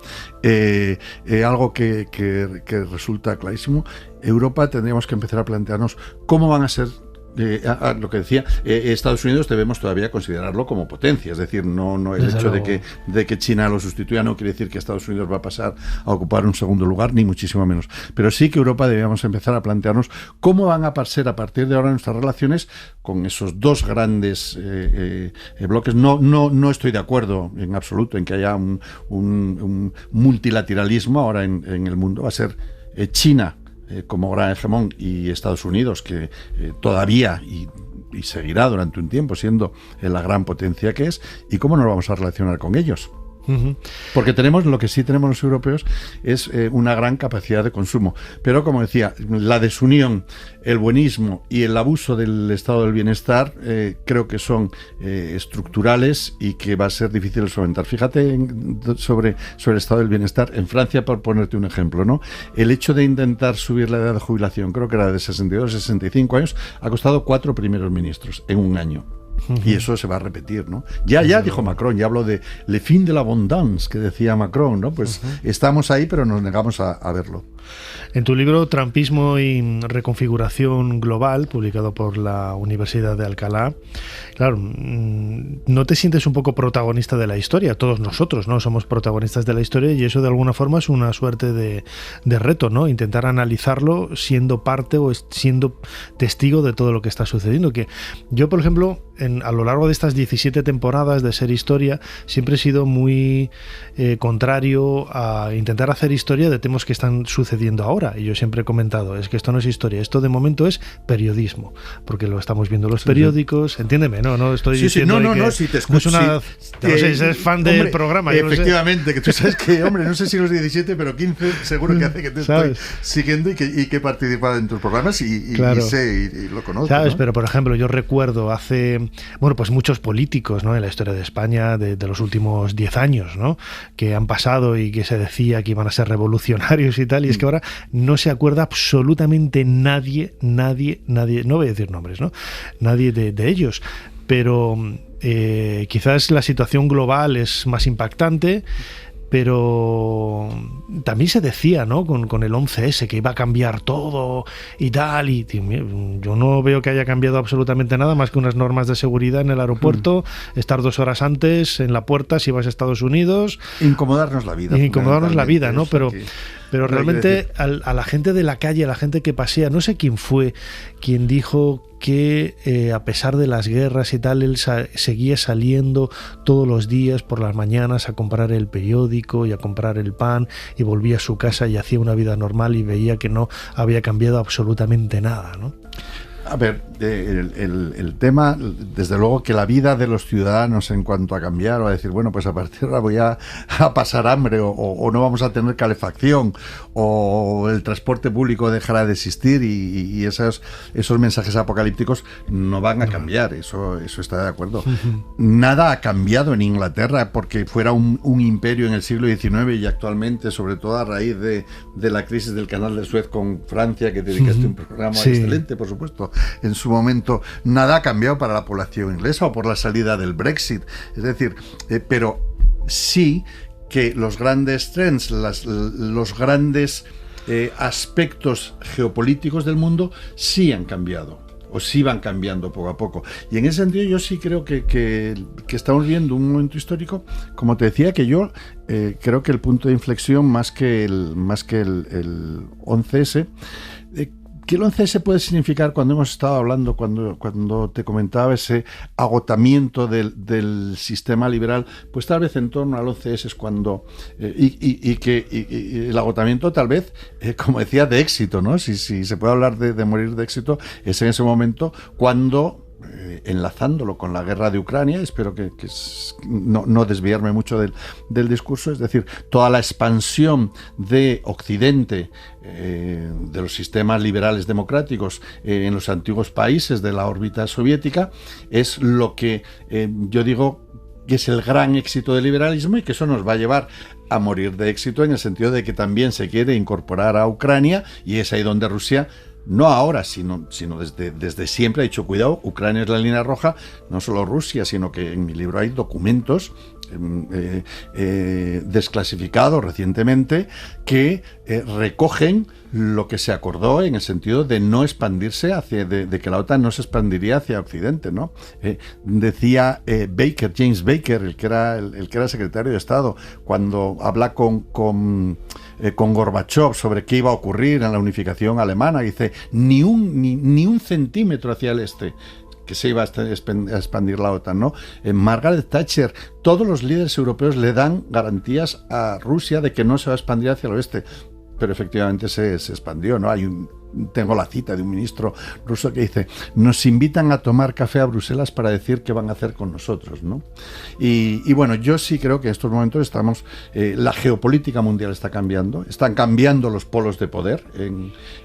algo que resulta clarísimo. Europa tendríamos que empezar a plantearnos cómo van a ser, lo que decía, Estados Unidos debemos todavía considerarlo como potencia, es decir, no el hecho de que China lo sustituya no quiere decir que Estados Unidos va a pasar a ocupar un segundo lugar, ni muchísimo menos, pero sí que Europa debíamos empezar a plantearnos cómo van a ser a partir de ahora nuestras relaciones con esos dos grandes bloques. No estoy de acuerdo en absoluto en que haya un multilateralismo ahora en el mundo. Va a ser China como gran hegemón y Estados Unidos, que todavía y seguirá durante un tiempo siendo la gran potencia que es, y cómo nos vamos a relacionar con ellos. Porque tenemos, lo que sí tenemos los europeos es una gran capacidad de consumo. Pero, como decía, la desunión, el buenismo y el abuso del estado del bienestar creo que son estructurales y que va a ser difícil de solventar. Fíjate sobre el estado del bienestar. En Francia, por ponerte un ejemplo, ¿no? El hecho de intentar subir la edad de jubilación, creo que era de 62 a 65 años, ha costado 4 primeros ministros en un año. Y eso se va a repetir, ¿no? Ya dijo Macron, ya habló de le fin de l'abondance, que decía Macron, ¿no? Pues estamos ahí, pero nos negamos a verlo. En tu libro Trumpismo y reconfiguración global, publicado por la Universidad de Alcalá, claro, ¿no te sientes un poco protagonista de la historia? Todos nosotros, ¿no? Somos protagonistas de la historia y eso de alguna forma es una suerte de reto, ¿no? Intentar analizarlo siendo parte o siendo testigo de todo lo que está sucediendo. Que yo, por ejemplo, a lo largo de estas 17 temporadas de Ser Historia, siempre he sido muy contrario a intentar hacer historia de temas que están sucediendo ahora. Y yo siempre he comentado, es que esto no es historia, esto de momento es periodismo, porque lo estamos viendo en los periódicos, entiéndeme, no estoy diciendo si te escucho, no sé si eres fan del programa. Efectivamente, que tú sabes que, hombre, no sé si los 17, pero 15 seguro que hace que te estoy siguiendo y que he participado en tus programas y sé y lo conozco. ¿Sabes? ¿no? Pero, por ejemplo, yo recuerdo pues muchos políticos, ¿no? En la historia de España de los últimos 10 años, ¿no? Que han pasado y que se decía que iban a ser revolucionarios y tal, y es que ahora no se acuerda absolutamente nadie, no voy a decir nombres, ¿no? Nadie de ellos, pero quizás la situación global es más impactante, pero también se decía, ¿no? Con el 11S que iba a cambiar todo y tal, y yo no veo que haya cambiado absolutamente nada más que unas normas de seguridad en el aeropuerto, estar 2 horas antes en la puerta si vas a Estados Unidos. Incomodarnos la vida. ¿no? Pero realmente a la gente de la calle, a la gente que pasea, no sé quién fue quien dijo que a pesar de las guerras y tal, él seguía saliendo todos los días por las mañanas a comprar el periódico y a comprar el pan, y volvía a su casa y hacía una vida normal y veía que no había cambiado absolutamente nada, ¿no? A ver, el tema, desde luego que la vida de los ciudadanos en cuanto a cambiar o a decir, bueno, pues a partir de ahora voy a pasar hambre o no vamos a tener calefacción o el transporte público dejará de existir y esos mensajes apocalípticos no van a cambiar, eso está de acuerdo. Nada ha cambiado en Inglaterra porque fuera un imperio en el siglo XIX y actualmente, sobre todo a raíz de la crisis del Canal de Suez con Francia, que dedicaste un programa excelente, por supuesto, en su momento. Nada ha cambiado para la población inglesa o por la salida del Brexit. Es decir, pero sí que los grandes trends, los grandes aspectos geopolíticos del mundo sí han cambiado, o sí van cambiando poco a poco. Y en ese sentido yo sí creo que estamos viendo un momento histórico, como te decía, que yo creo que el punto de inflexión más que el 11S, que el 11S puede significar, cuando hemos estado hablando, cuando te comentaba ese agotamiento del sistema liberal, pues tal vez en torno al 11S es cuando y el agotamiento tal vez, como decía, de éxito, ¿no? Si se puede hablar de morir de éxito, es en ese momento cuando, enlazándolo con la guerra de Ucrania, espero que no desviarme mucho del discurso, es decir, toda la expansión de Occidente, de los sistemas liberales democráticos en los antiguos países de la órbita soviética, es lo que yo digo que es el gran éxito del liberalismo, y que eso nos va a llevar a morir de éxito en el sentido de que también se quiere incorporar a Ucrania, y es ahí donde Rusia, no ahora, sino desde siempre ha dicho, cuidado, Ucrania es la línea roja, no solo Rusia, sino que en mi libro hay documentos desclasificados recientemente que recogen lo que se acordó en el sentido de no expandirse de que la OTAN no se expandiría hacia Occidente, ¿no? Decía James Baker, el que era secretario de Estado, cuando habla con Gorbachev sobre qué iba a ocurrir en la unificación alemana, dice ni un centímetro hacia el este que se iba a expandir la OTAN, ¿no? Margaret Thatcher, todos los líderes europeos le dan garantías a Rusia de que no se va a expandir hacia el oeste, pero efectivamente se expandió, ¿no? Hay tengo la cita de un ministro ruso que dice: nos invitan a tomar café a Bruselas para decir qué van a hacer con nosotros, ¿no? Y bueno, yo sí creo que en estos momentos estamos, la geopolítica mundial está cambiando, están cambiando los polos de poder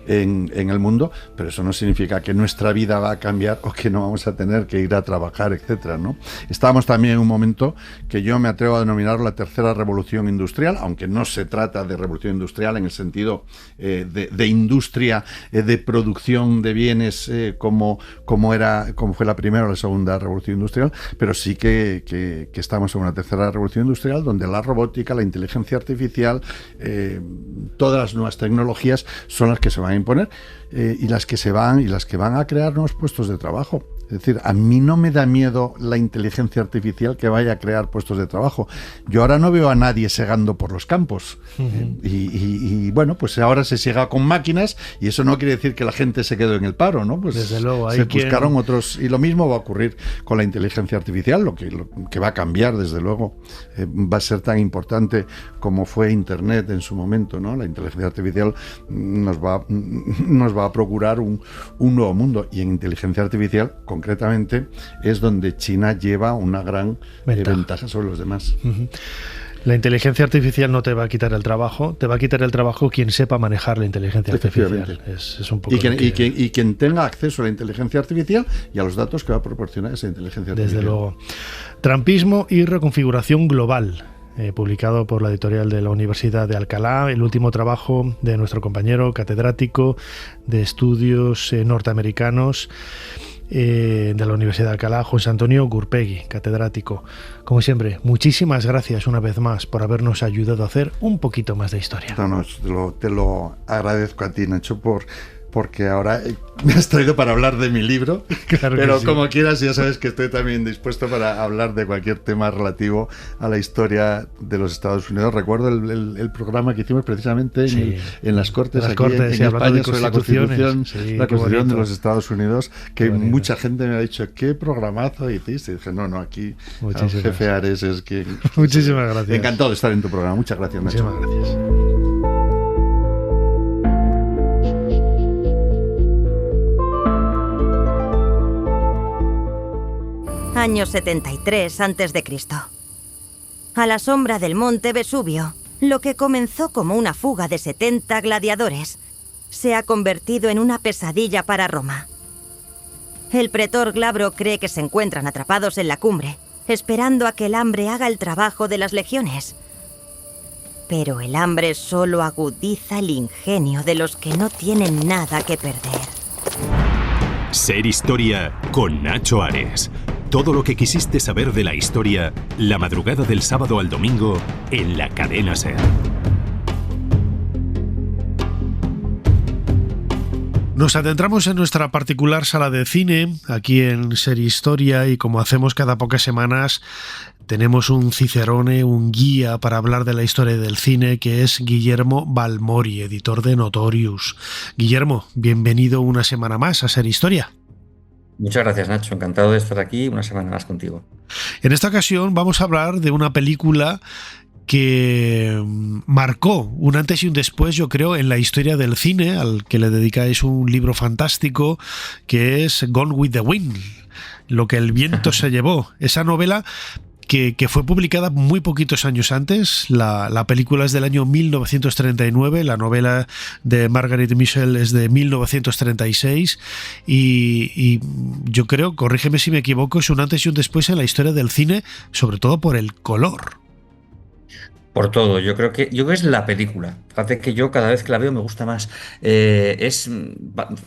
en el mundo, pero eso no significa que nuestra vida va a cambiar o que no vamos a tener que ir a trabajar, etcétera, ¿no? Estamos también en un momento que yo me atrevo a denominar la tercera revolución industrial, aunque no se trata de revolución industrial en el sentido de industria, de producción de bienes como fue la primera o la segunda revolución industrial, pero sí que estamos en una tercera revolución industrial donde la robótica, la inteligencia artificial, todas las nuevas tecnologías son las que se van a imponer y las que van a crear nuevos puestos de trabajo. Es decir, a mí no me da miedo la inteligencia artificial que vaya a crear puestos de trabajo. Yo ahora no veo a nadie segando por los campos. Y bueno, pues ahora se siega con máquinas y eso no quiere decir que la gente se quede en el paro, ¿no? Pues desde luego, se buscaron otros, y lo mismo va a ocurrir con la inteligencia artificial, lo que va a cambiar, desde luego. Va a ser tan importante como fue Internet en su momento, ¿no? La inteligencia artificial nos va a procurar un nuevo mundo, y en inteligencia artificial concretamente es donde China lleva una gran ventaja sobre los demás. La inteligencia artificial no te va a quitar el trabajo, te va a quitar el trabajo quien sepa manejar la inteligencia artificial. Es un poco y quien tenga acceso a la inteligencia artificial y a los datos que va a proporcionar esa inteligencia artificial. Desde luego. Trumpismo y reconfiguración global. Publicado por la editorial de la Universidad de Alcalá, el último trabajo de nuestro compañero catedrático de estudios norteamericanos de la Universidad de Alcalá, José Antonio Gurpegui, catedrático. Como siempre, muchísimas gracias una vez más por habernos ayudado a hacer un poquito más de historia. Te lo agradezco a ti, Nacho, porque ahora me has traído para hablar de mi libro, claro, pero sí. Como quieras, ya sabes que estoy también dispuesto para hablar de cualquier tema relativo a la historia de los Estados Unidos. Recuerdo el programa que hicimos precisamente en las Cortes, en España, sobre la Constitución de los Estados Unidos, que mucha gente me ha dicho: ¿qué programazo hiciste? Y dije: no, aquí el jefe Ares es que... Muchísimas gracias. Encantado de estar en tu programa. Muchas gracias, Nacho. Muchísimas gracias. Año 73 a.C. A la sombra del monte Vesubio, lo que comenzó como una fuga de 70 gladiadores se ha convertido en una pesadilla para Roma. El pretor Glabro cree que se encuentran atrapados en la cumbre, esperando a que el hambre haga el trabajo de las legiones. Pero el hambre solo agudiza el ingenio de los que no tienen nada que perder. Ser Historia con Nacho Ares. Todo lo que quisiste saber de la historia, la madrugada del sábado al domingo, en la cadena SER. Nos adentramos en nuestra particular sala de cine, aquí en Ser Historia, y como hacemos cada pocas semanas, tenemos un cicerone, un guía para hablar de la historia del cine, que es Guillermo Balmori, editor de Notorious. Guillermo, bienvenido una semana más a Ser Historia. Muchas gracias, Nacho. Encantado de estar aquí una semana más contigo. En esta ocasión vamos a hablar de una película que marcó un antes y un después, yo creo, en la historia del cine, al que le dedicáis un libro fantástico, que es Gone with the Wind, lo que el viento se llevó. Esa novela que fue publicada muy poquitos años antes. La película es del año 1939, la novela de Margaret Mitchell es de 1936 y yo creo, corrígeme si me equivoco, es un antes y un después en la historia del cine, sobre todo por el color. Por todo, yo creo que es la película. Fíjate que yo cada vez que la veo me gusta más.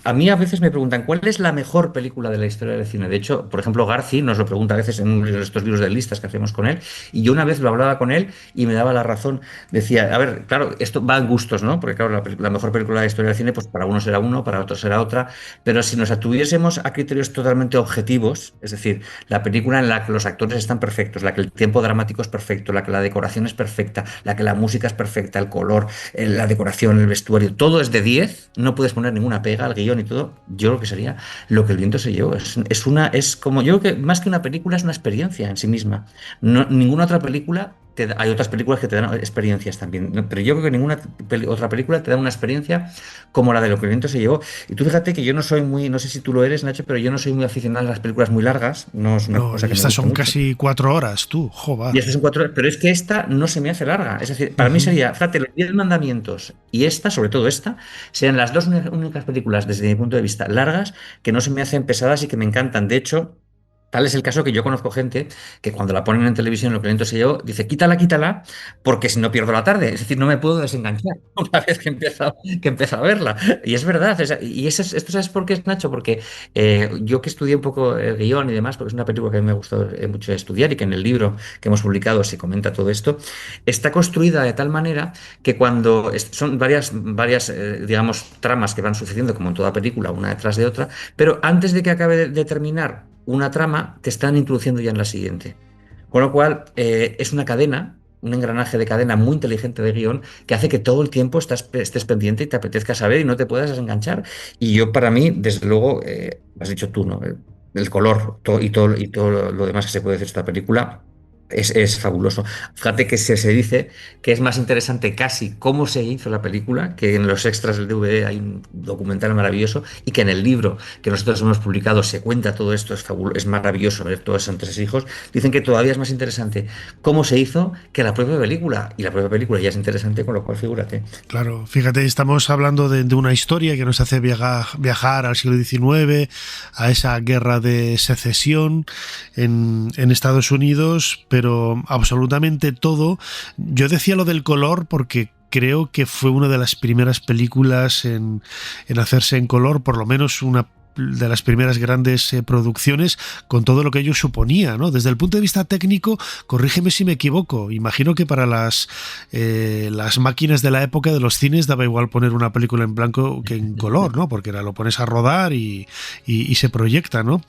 A mí a veces me preguntan ¿cuál es la mejor película de la historia del cine? De hecho, por ejemplo, Garci nos lo pregunta a veces en estos libros de listas que hacemos con él, y yo una vez lo hablaba con él y me daba la razón. Decía, a ver, claro, esto va en gustos, ¿no? Porque claro, la mejor película de la historia del cine, pues para uno será uno, para otro será otra, pero si nos atuviésemos a criterios totalmente objetivos, es decir, la película en la que los actores están perfectos, la que el tiempo dramático es perfecto, la que la decoración es perfecta, la que la música es perfecta, el color, la decoración, el vestuario, todo es de 10, no puedes poner ninguna pega al guión y todo. Yo creo que sería Lo que el viento se llevó. Es como, yo creo que más que una película es una experiencia en sí misma. Ninguna otra película hay otras películas que te dan experiencias también, ¿no? Pero yo creo que ninguna otra película te da una experiencia como la de Lo que el viento se llevó. Y tú fíjate que yo no soy muy, no sé si tú lo eres, Nacho, pero yo no soy muy aficionado a las películas muy largas. No es una cosa que estas son casi 4 horas, tú, joder. Y estas son 4 horas, pero es que esta no se me hace larga. Es decir, para mí sería, fíjate, Los 10 mandamientos y esta, sobre todo esta, serían las dos únicas películas, desde mi punto de vista, largas, que no se me hacen pesadas y que me encantan. De hecho, tal es el caso que yo conozco gente que cuando la ponen en televisión, Lo que el viento se llevó, dice, quítala, porque si no pierdo la tarde. Es decir, no me puedo desenganchar una vez que empiezo a verla. Y es verdad. Esto ¿sabes por qué es, Nacho? Porque yo que estudié un poco el guión y demás, porque es una película que a mí me gustó mucho estudiar y que en el libro que hemos publicado se comenta todo esto, está construida de tal manera que cuando son varias digamos, tramas que van sucediendo, como en toda película, una detrás de otra, pero antes de que acabe de terminar una trama, te están introduciendo ya en la siguiente. Con lo cual, es una cadena, un engranaje de cadena muy inteligente de guión que hace que todo el tiempo estés pendiente y te apetezca saber y no te puedas desenganchar. Y yo, para mí, desde luego, has dicho tú, ¿no? El color y todo lo demás que se puede decir de esta película es fabuloso. Fíjate que se dice que es más interesante casi cómo se hizo la película, que en los extras del DVD hay un documental maravilloso, y que en el libro que nosotros hemos publicado se cuenta todo esto, es maravilloso ver todos esos 3 hijos. Dicen que todavía es más interesante cómo se hizo que la propia película, y la propia película ya es interesante, con lo cual figúrate. Claro, fíjate, estamos hablando de una historia que nos hace viajar al siglo XIX, a esa guerra de secesión en Estados Unidos, pero absolutamente todo. Yo decía lo del color porque creo que fue una de las primeras películas en hacerse en color, por lo menos una de las primeras grandes producciones, con todo lo que ello suponía, ¿no? Desde el punto de vista técnico, corrígeme si me equivoco, imagino que para las máquinas de la época de los cines daba igual poner una película en blanco que en color, ¿no? Porque lo pones a rodar y se proyecta, ¿no?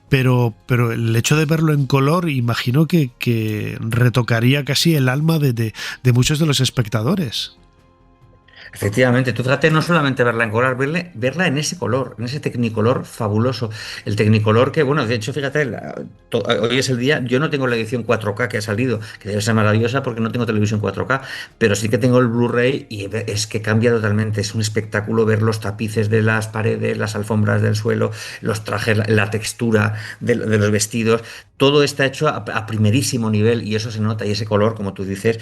Pero el hecho de verlo en color, imagino que retocaría casi el alma de muchos de los espectadores. Efectivamente, tú fíjate, no solamente verla en color, verla en ese color, en ese tecnicolor fabuloso. El tecnicolor que, bueno, de hecho, fíjate, hoy es el día, yo no tengo la edición 4K que ha salido, que debe ser maravillosa porque no tengo televisión 4K, pero sí que tengo el Blu-ray y es que cambia totalmente. Es un espectáculo ver los tapices de las paredes, las alfombras del suelo, los trajes, la textura de los vestidos. Todo está hecho a primerísimo nivel y eso se nota, y ese color, como tú dices,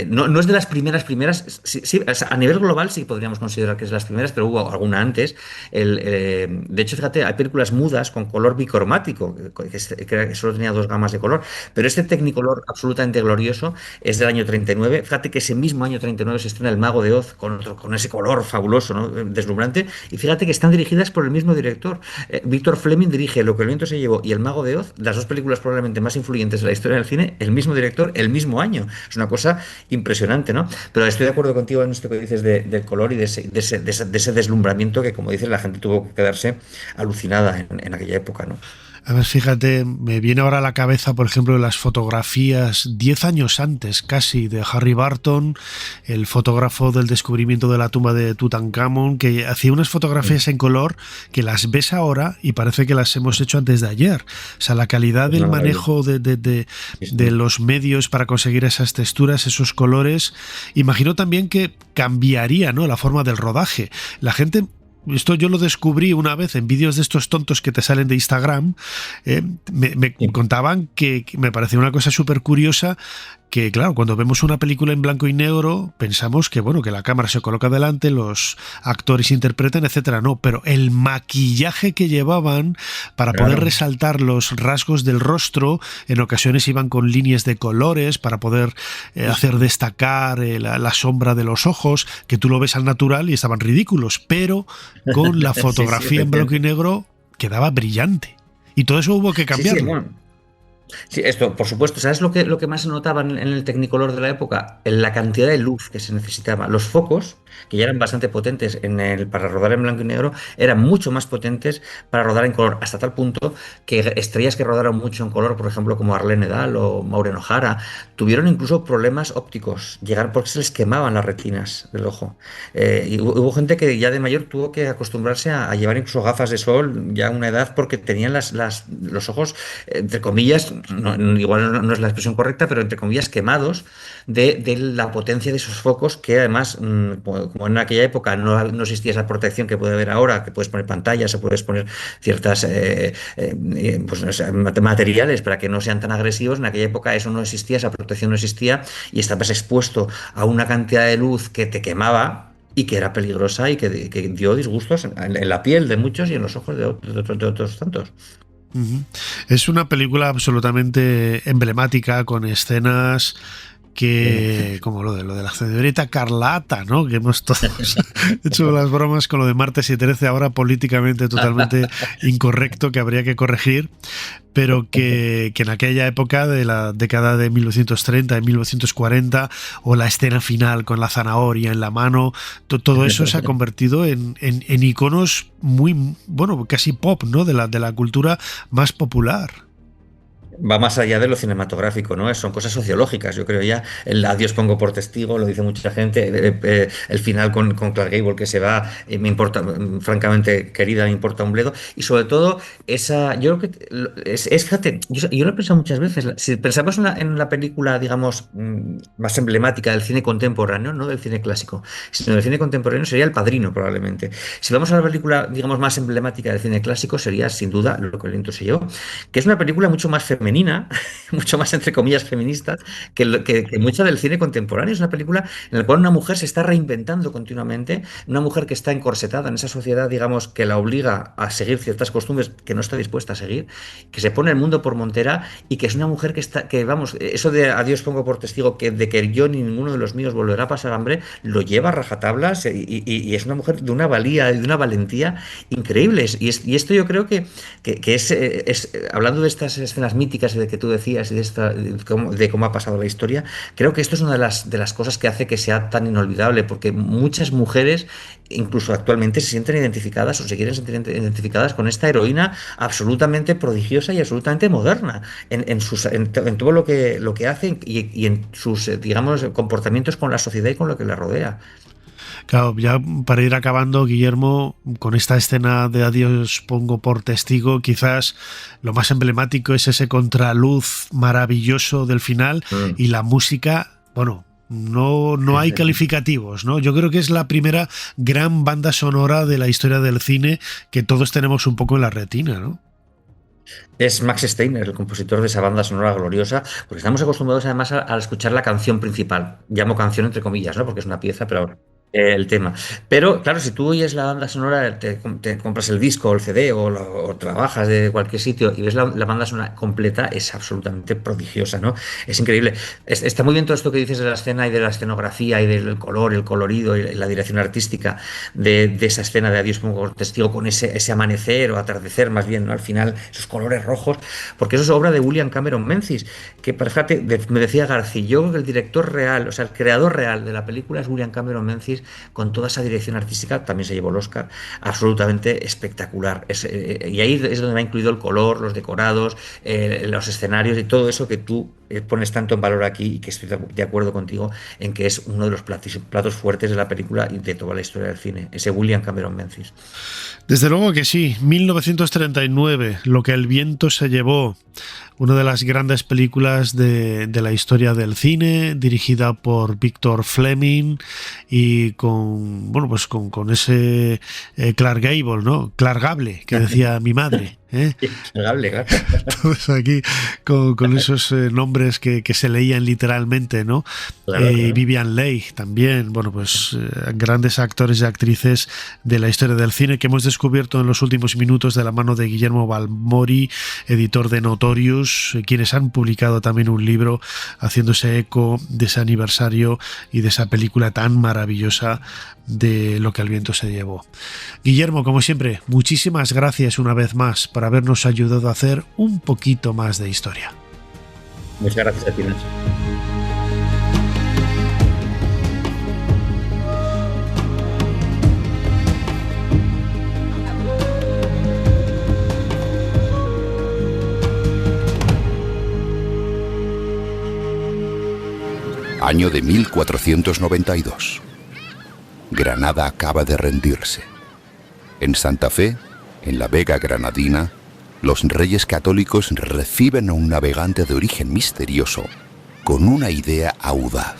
no es de las primeras, sí, a nivel global sí podríamos considerar que es de las primeras, pero hubo alguna antes. De hecho, fíjate, hay películas mudas con color bicromático, que solo tenía 2 gamas de color, pero este tecnicolor absolutamente glorioso es del año 39. Fíjate que ese mismo año 39 se estrena El Mago de Oz con ese color fabuloso, ¿no? Deslumbrante, y fíjate que están dirigidas por el mismo director. Victor Fleming dirige Lo que el viento se llevó y El Mago de Oz, las dos películas probablemente más influyentes de la historia del cine, el mismo director, el mismo año. Es una cosa impresionante, ¿no? Pero estoy de acuerdo contigo en esto que dices del color y de ese deslumbramiento que, como dices, la gente tuvo que quedarse alucinada en aquella época, ¿no? A ver, fíjate, me viene ahora a la cabeza, por ejemplo, las fotografías 10 años antes casi de Harry Barton, el fotógrafo del descubrimiento de la tumba de Tutankamón, que hacía unas fotografías en color que las ves ahora y parece que las hemos hecho antes de ayer. O sea, la calidad del manejo de los medios para conseguir esas texturas, esos colores, imagino también que cambiaría, ¿no?, la forma del rodaje. La gente... Esto yo lo descubrí una vez en vídeos de estos tontos que te salen de Instagram. Me contaban que me parecía una cosa súper curiosa, que claro, cuando vemos una película en blanco y negro pensamos que bueno, que la cámara se coloca delante, los actores interpretan, etcétera. No, pero el maquillaje que llevaban para poder resaltar los rasgos del rostro, en ocasiones iban con líneas de colores para poder hacer destacar la sombra de los ojos, que tú lo ves al natural y estaban ridículos, pero con la fotografía en blanco y negro quedaba brillante. Y todo eso hubo que cambiarlo. Sí, esto, por supuesto. ¿Sabes lo que más se notaba en el Technicolor de la época? En la cantidad de luz que se necesitaba. Los focos, que ya eran bastante potentes para rodar en blanco y negro, eran mucho más potentes para rodar en color, hasta tal punto que estrellas que rodaron mucho en color, por ejemplo, como Arlene Dahl o Maureen O'Hara, tuvieron incluso problemas ópticos, porque se les quemaban las retinas del ojo. Y hubo gente que ya de mayor tuvo que acostumbrarse a llevar incluso gafas de sol ya a una edad, porque tenían los ojos, entre comillas, igual no es la expresión correcta, pero entre comillas quemados de la potencia de esos focos que además, como en aquella época no existía esa protección que puede haber ahora, que puedes poner pantallas o puedes poner ciertas pues, no sé, materiales para que no sean tan agresivos, en aquella época eso no existía, esa protección no existía y estabas expuesto a una cantidad de luz que te quemaba y que era peligrosa y que dio disgustos en la piel de muchos y en los ojos de otros tantos. Es una película absolutamente emblemática, con escenas que, como lo de la señorita Carlata, ¿no? Que hemos todos hecho las bromas con lo de Martes y 13, ahora políticamente totalmente incorrecto, que habría que corregir, pero que en aquella época de la década de 1930 y 1940, o la escena final con la zanahoria en la mano, todo eso se ha convertido en iconos muy, bueno, casi pop, ¿no? De la cultura más popular. Va más allá de lo cinematográfico, ¿no? Son cosas sociológicas, yo creo ya. El adiós pongo por testigo, lo dice mucha gente. El final con Clark Gable que se va, me importa, francamente, querida, me importa un bledo. Y sobre todo, yo creo que fíjate, yo lo he pensado muchas veces. Si pensamos en la película, digamos, más emblemática del cine contemporáneo, no del cine clásico, sino del cine contemporáneo, sería El Padrino, probablemente. Si vamos a la película, digamos, más emblemática del cine clásico, sería, sin duda, Lo que el viento se llevó, que es una película mucho más femenina, mucho más entre comillas feminista que mucha del cine contemporáneo. Es una película en la cual una mujer se está reinventando continuamente, una mujer que está encorsetada en esa sociedad, digamos, que la obliga a seguir ciertas costumbres que no está dispuesta a seguir, que se pone el mundo por montera y que es una mujer que vamos, eso de adiós pongo por testigo de que yo ni ninguno de los míos volverá a pasar hambre, lo lleva a rajatablas y es una mujer de una valía, de una valentía increíbles. Y esto yo creo que es hablando de estas escenas míticas y de que tú decías y de cómo ha pasado la historia, creo que esto es una de las cosas que hace que sea tan inolvidable, porque muchas mujeres, incluso actualmente, se sienten identificadas o se quieren sentir identificadas con esta heroína absolutamente prodigiosa y absolutamente moderna en todo lo que hacen y en sus, digamos, comportamientos con la sociedad y con lo que la rodea. Claro, ya para ir acabando, Guillermo, con esta escena de adiós pongo por testigo, quizás lo más emblemático es ese contraluz maravilloso del final y la música, bueno, no hay calificativos, ¿no? Yo creo que es la primera gran banda sonora de la historia del cine que todos tenemos un poco en la retina, ¿no? Es Max Steiner, el compositor de esa banda sonora gloriosa, porque estamos acostumbrados además a escuchar la canción principal. Llamo canción entre comillas, ¿no? Porque es una pieza, pero el tema. Pero claro, si tú oyes la banda sonora, te compras el disco o el CD o trabajas de cualquier sitio y ves la banda sonora completa, es absolutamente prodigiosa, ¿no? Es increíble. Está muy bien todo esto que dices de la escena y de la escenografía y del color, el colorido y la dirección artística de esa escena de adiós pongo por testigo, con ese amanecer o atardecer más bien, ¿no? Al final, esos colores rojos, porque eso es obra de William Cameron Menzies, que, fíjate, me decía García, yo creo que el director real, o sea, el creador real de la película es William Cameron Menzies, con toda esa dirección artística, también se llevó el Oscar, absolutamente espectacular. Y ahí es donde va incluido el color, los decorados, los escenarios y todo eso que tú pones tanto en valor aquí, y que estoy de acuerdo contigo en que es uno de los platos fuertes de la película y de toda la historia del cine, ese William Cameron Menzies. Desde luego que sí. 1939, Lo que el viento se llevó, una de las grandes películas de la historia del cine, dirigida por Victor Fleming y con ese Clark Gable, ¿no? Clark Gable, que decía mi madre. Claro. Todos aquí con esos nombres que se leían literalmente, ¿no? Claro. Vivian Leigh también, bueno, pues grandes actores y actrices de la historia del cine que hemos descubierto en los últimos minutos de la mano de Guillermo Balmori, editor de Notorious, quienes han publicado también un libro haciéndose eco de ese aniversario y de esa película tan maravillosa de Lo que el viento se llevó. Guillermo, como siempre, muchísimas gracias una vez más por habernos ayudado a hacer un poquito más de historia. Muchas gracias a ti, Nacho. Año de 1492. Granada acaba de rendirse. En Santa Fe, en la Vega granadina, los reyes católicos reciben a un navegante de origen misterioso con una idea audaz: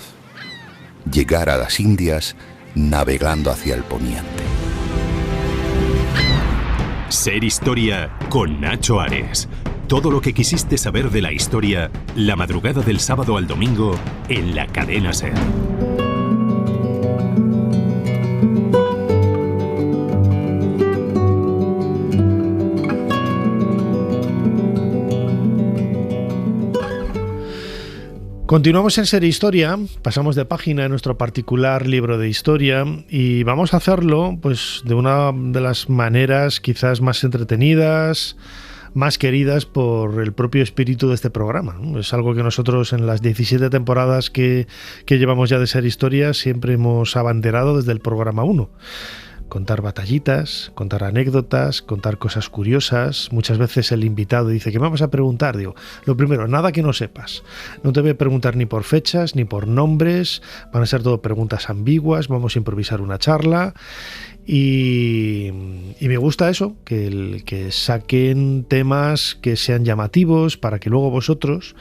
llegar a las Indias navegando hacia el poniente. Ser Historia con Nacho Ares. Todo lo que quisiste saber de la historia, la madrugada del sábado al domingo en la cadena SER. Continuamos en Ser Historia, pasamos de página en nuestro particular libro de historia y vamos a hacerlo pues de una de las maneras quizás más entretenidas, más queridas por el propio espíritu de este programa. Es algo que nosotros en las 17 temporadas que llevamos ya de Ser Historia siempre hemos abanderado desde el programa 1. Contar batallitas, contar anécdotas, contar cosas curiosas. Muchas veces el invitado dice: ¿qué me vas a preguntar? Digo, lo primero, nada que no sepas. No te voy a preguntar ni por fechas, ni por nombres. Van a ser todo preguntas ambiguas. Vamos a improvisar una charla. Y me gusta eso, que saquen temas que sean llamativos para que luego vosotros,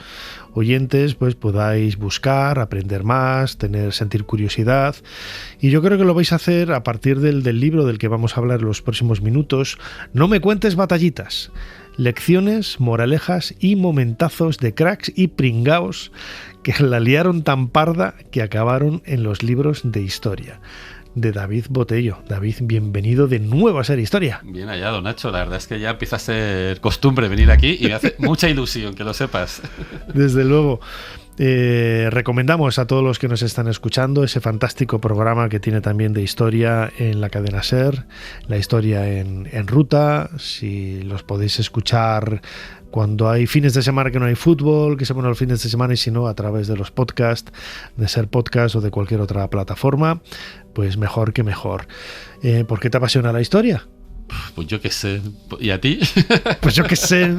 oyentes, pues podáis buscar, aprender más, sentir curiosidad. Y yo creo que lo vais a hacer a partir del libro del que vamos a hablar en los próximos minutos. No me cuentes batallitas. Lecciones, moralejas y momentazos de cracks y pringaos que la liaron tan parda que acabaron en los libros de historia. De David Botello. David, bienvenido de nuevo a Ser Historia. Bien hallado, Nacho. La verdad es que ya empieza a ser costumbre venir aquí y me hace mucha ilusión que lo sepas. Desde luego. Recomendamos a todos los que nos están escuchando ese fantástico programa que tiene también de historia en la cadena SER, la historia en ruta. Si los podéis escuchar cuando hay fines de semana que no hay fútbol, que se ponen los fines de semana, y si no, a través de los podcasts, de SER Podcast o de cualquier otra plataforma, pues mejor que mejor. ¿Por qué te apasiona la historia? Pues yo qué sé. ¿Y a ti? Pues yo qué sé.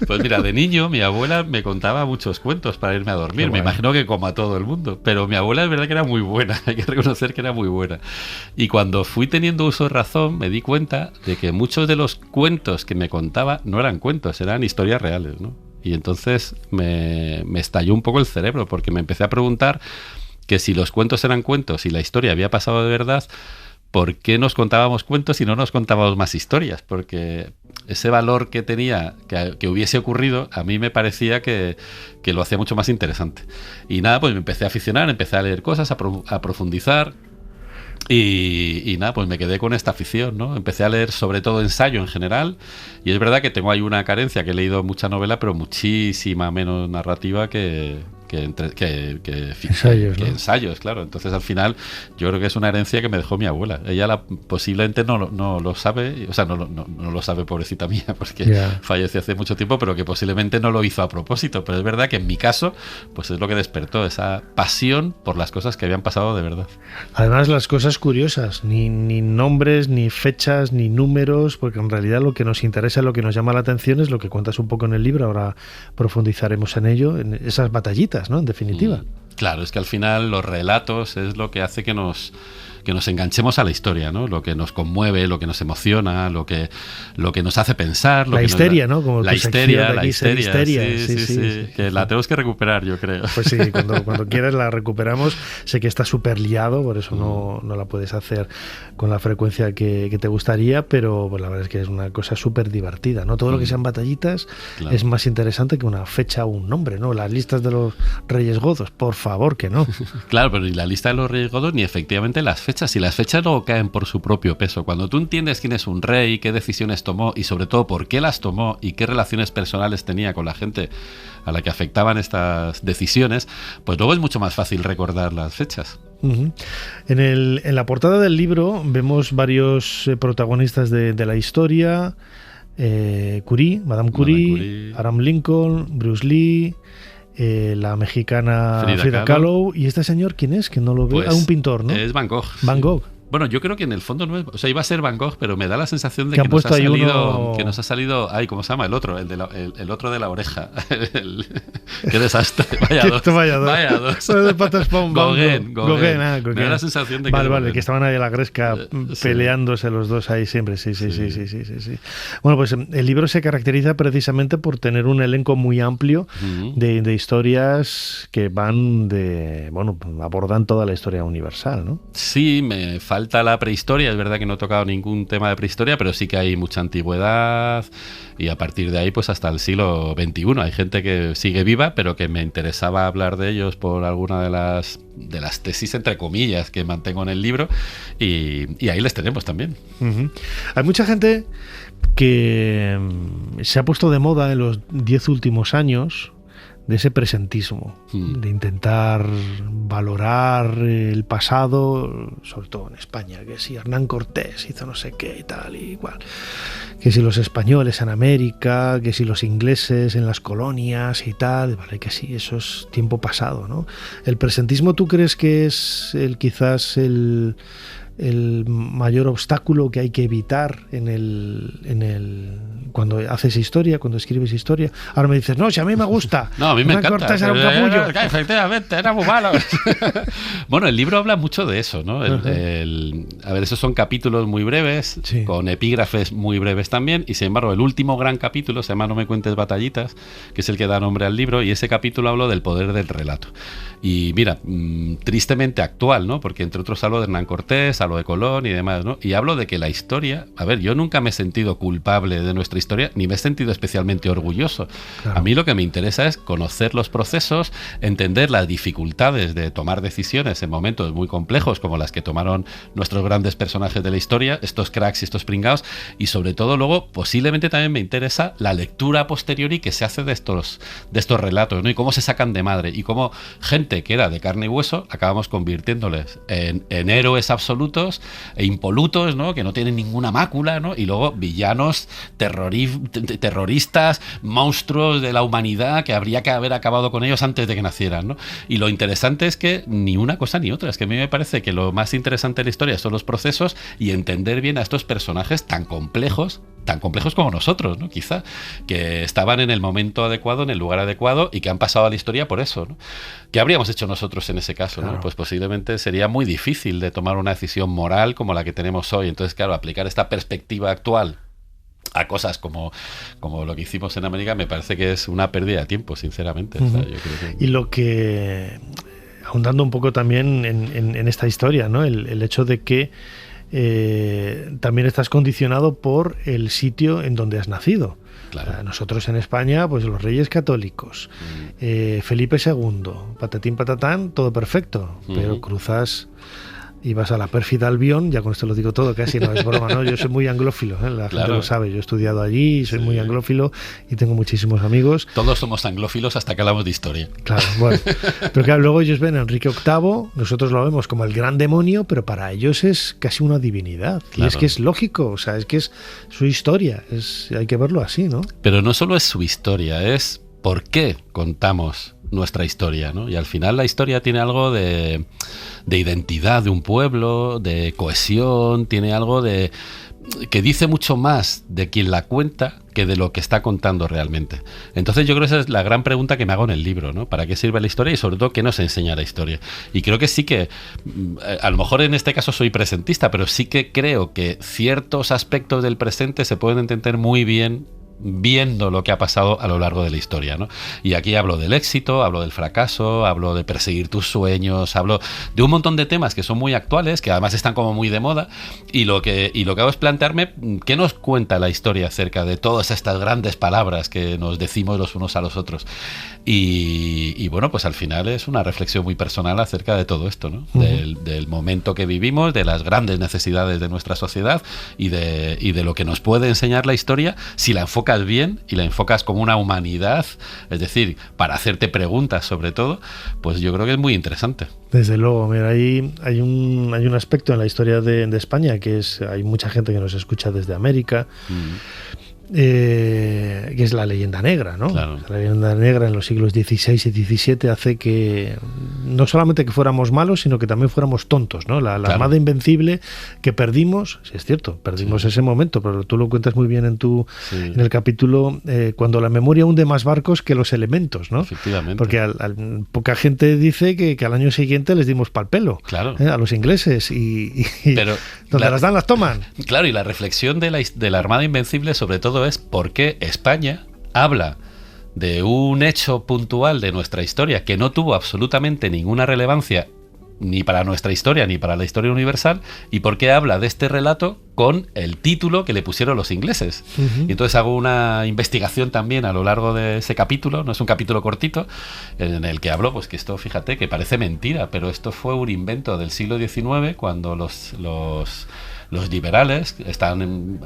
Pues mira, de niño mi abuela me contaba muchos cuentos para irme a dormir. Me imagino que como a todo el mundo. Pero mi abuela es verdad que era muy buena. Hay que reconocer que era muy buena. Y cuando fui teniendo uso de razón me di cuenta de que muchos de los cuentos que me contaba no eran cuentos, eran historias reales, ¿no? Y entonces me estalló un poco el cerebro, porque me empecé a preguntar que si los cuentos eran cuentos y la historia había pasado de verdad, ¿por qué nos contábamos cuentos y no nos contábamos más historias? Porque ese valor que tenía, que hubiese ocurrido, a mí me parecía que lo hacía mucho más interesante. Y nada, pues me empecé a aficionar, empecé a leer cosas, a profundizar. Y nada, pues me quedé con esta afición, ¿no? Empecé a leer sobre todo ensayo en general, y es verdad que tengo ahí una carencia, que he leído mucha novela, pero muchísima menos narrativa que ensayos, ¿no? Ensayos, claro. Entonces al final yo creo que es una herencia que me dejó mi abuela. Ella posiblemente no lo sabe, o sea, no lo sabe, pobrecita mía, porque falleció hace mucho tiempo, pero que posiblemente no lo hizo a propósito. Pero es verdad que en mi caso, pues es lo que despertó esa pasión por las cosas que habían pasado de verdad. Además, las cosas curiosas, ni nombres, ni fechas, ni números, porque en realidad lo que nos interesa, lo que nos llama la atención es lo que cuentas un poco en el libro. Ahora profundizaremos en ello, en esas batallitas, ¿no? En definitiva. Claro, es que al final los relatos es lo que hace que nos enganchemos a la historia, ¿no? Lo que nos conmueve, lo que nos emociona, lo que nos hace pensar. La histeria, ¿no? Como la histeria. Sí. Que la tenemos que recuperar, yo creo. Pues sí, cuando quieras la recuperamos. Sé que está súper liado, por eso no la puedes hacer con la frecuencia que te gustaría, pero pues la verdad es que es una cosa súper divertida, ¿no? Todo lo que sean batallitas es más interesante que una fecha o un nombre, ¿no? Las listas de los Reyes Godos, por favor, que no. Claro, pero ni la lista de los Reyes Godos, ni efectivamente las fechas. Si las fechas no caen por su propio peso, cuando tú entiendes quién es un rey, qué decisiones tomó y sobre todo por qué las tomó y qué relaciones personales tenía con la gente a la que afectaban estas decisiones, pues luego es mucho más fácil recordar las fechas. Uh-huh. En la portada del libro vemos varios protagonistas de la historia. Madame Curie, Abraham Lincoln, Bruce Lee, la mexicana Frida Kahlo. ¿Y este señor quién es? Que no lo veo. Pues un pintor, ¿no? Es Van Gogh. Van Gogh. Bueno, yo creo que en el fondo no es, o sea, iba a ser Van Gogh, pero me da la sensación de que que nos ha salido, uno... que nos ha salido, ay, ¿cómo se llama? El otro, el otro de la oreja. Qué desastre. Vaya dos. Vaya dos. de patas Gauguin. Me da la sensación de que vale, que estaban ahí a la gresca peleándose los dos ahí siempre. Sí. Bueno, pues el libro se caracteriza precisamente por tener un elenco muy amplio de historias que van abordan toda la historia universal, ¿no? Sí, me falta la prehistoria. Es verdad que no he tocado ningún tema de prehistoria, pero sí que hay mucha antigüedad y a partir de ahí pues hasta el siglo XXI. Hay gente que sigue viva, pero que me interesaba hablar de ellos por alguna de las tesis, entre comillas, que mantengo en el libro y ahí les tenemos también. Hay mucha gente que se ha puesto de moda en los 10 últimos años de ese presentismo, de intentar valorar el pasado, sobre todo en España, que si Hernán Cortés hizo no sé qué y tal y igual, que si los españoles en América, que si los ingleses en las colonias y tal, vale, que sí, eso es tiempo pasado, ¿no? ¿El presentismo tú crees que es quizás el mayor obstáculo que hay que evitar cuando haces historia, cuando escribes historia? Ahora me dices, no, si a mí me gusta. No, a mí me encanta. Cortés era un capullo. Efectivamente, era muy malo. Bueno, el libro habla mucho de eso, ¿no? A ver, esos son capítulos muy breves, con epígrafes muy breves también, y sin embargo, el último gran capítulo se llama No me cuentes batallitas, que es el que da nombre al libro, y ese capítulo hablo del poder del relato. Y mira, tristemente actual, ¿no? Porque entre otros hablo de Hernán Cortés, hablo de Colón y demás, ¿no? Y hablo de que la historia, a ver, yo nunca me he sentido culpable de nuestra historia, ni me he sentido especialmente orgulloso. Claro. A mí lo que me interesa es conocer los procesos, entender las dificultades de tomar decisiones en momentos muy complejos, como las que tomaron nuestros grandes personajes de la historia, estos cracks y estos pringados, y sobre todo luego, posiblemente también me interesa la lectura a posteriori que se hace de estos relatos, ¿no? Y cómo se sacan de madre, y cómo gente que era de carne y hueso, acabamos convirtiéndoles en héroes absolutos e impolutos, ¿no? Que no tienen ninguna mácula, ¿no? Y luego villanos terroristas, monstruos de la humanidad que habría que haber acabado con ellos antes de que nacieran, ¿no? Y lo interesante es que ni una cosa ni otra. Es que a mí me parece que lo más interesante de la historia son los procesos y entender bien a estos personajes tan complejos como nosotros, ¿no? Quizá, que estaban en el momento adecuado, en el lugar adecuado y que han pasado a la historia por eso, ¿no? ¿Qué habríamos hecho nosotros en ese caso? Claro. ¿No? Pues posiblemente sería muy difícil de tomar una decisión moral como la que tenemos hoy. Entonces, claro, aplicar esta perspectiva actual a cosas como lo que hicimos en América me parece que es una pérdida de tiempo, sinceramente. O sea, yo creo que... Y lo que, ahondando un poco también en esta historia, ¿no? El hecho de que también estás condicionado por el sitio en donde has nacido. Claro. Nosotros en España, pues los Reyes Católicos, Felipe II, patatín patatán, todo perfecto, pero cruzas y vas a la pérfida Albión, ya con esto lo digo todo, casi no es broma, ¿no? Yo soy muy anglófilo, la gente lo sabe, yo he estudiado allí, soy muy anglófilo y tengo muchísimos amigos. Todos somos anglófilos hasta que hablamos de historia. Claro, bueno, pero claro, luego ellos ven a Enrique VIII, nosotros lo vemos como el gran demonio, pero para ellos es casi una divinidad, claro. Y es que es lógico, o sea, es que es su historia, hay que verlo así, ¿no? Pero no solo es su historia, es por qué contamos nuestra historia, ¿no? Y al final la historia tiene algo de identidad de un pueblo, de cohesión, tiene algo de que dice mucho más de quien la cuenta que de lo que está contando realmente. Entonces yo creo que esa es la gran pregunta que me hago en el libro, ¿no? ¿Para qué sirve la historia y sobre todo qué nos enseña la historia? Y creo que sí que, a lo mejor en este caso soy presentista, pero sí que creo que ciertos aspectos del presente se pueden entender muy bien viendo lo que ha pasado a lo largo de la historia, ¿no? Y aquí hablo del éxito, hablo del fracaso, hablo de perseguir tus sueños, hablo de un montón de temas que son muy actuales, que además están como muy de moda, y lo que hago es plantearme qué nos cuenta la historia acerca de todas estas grandes palabras que nos decimos los unos a los otros. Y bueno, pues al final es una reflexión muy personal acerca de todo esto, ¿no? Del momento que vivimos, de las grandes necesidades de nuestra sociedad y de lo que nos puede enseñar la historia si la enfocas bien y la enfocas como una humanidad, es decir, para hacerte preguntas sobre todo, pues yo creo que es muy interesante. Desde luego, mira, hay un aspecto en la historia de España que es, hay mucha gente que nos escucha desde América. que es la leyenda negra, ¿no? Claro. La leyenda negra en los siglos XVI y XVII hace que no solamente que fuéramos malos, sino que también fuéramos tontos, ¿no? La Armada Invencible que perdimos, sí es cierto, perdimos ese momento, pero tú lo cuentas muy bien en el capítulo, cuando la memoria hunde más barcos que los elementos, ¿no? Efectivamente. Porque poca gente dice que al año siguiente les dimos pal pelo, claro, a los ingleses y pero donde las dan las toman. Claro, y la reflexión de la Armada Invencible sobre todo es por qué España habla de un hecho puntual de nuestra historia que no tuvo absolutamente ninguna relevancia ni para nuestra historia ni para la historia universal, y por qué habla de este relato con el título que le pusieron los ingleses. Y entonces hago una investigación también a lo largo de ese capítulo, no es un capítulo cortito, en el que hablo, pues que esto, fíjate, que parece mentira, pero esto fue un invento del siglo XIX, cuando los liberales están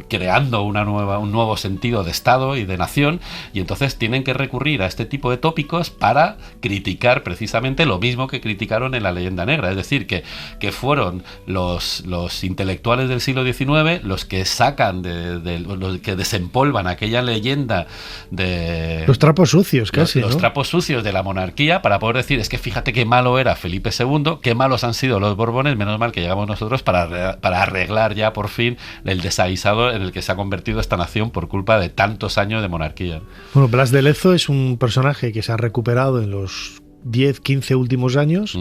creando un nuevo sentido de Estado y de nación, y entonces tienen que recurrir a este tipo de tópicos para criticar precisamente lo mismo que criticaron en la leyenda negra, es decir, que fueron los intelectuales del siglo XIX los que sacan, los que desempolvan aquella leyenda de... Los trapos sucios, casi, los trapos sucios de la monarquía, para poder decir, es que fíjate qué malo era Felipe II, qué malos han sido los Borbones, menos mal que llegamos nosotros para arreglar ya por fin el desaguisado en el que se ha convertido esta nación por culpa de tantos años de monarquía. Bueno, Blas de Lezo es un personaje que se ha recuperado en los 10, 15 últimos años.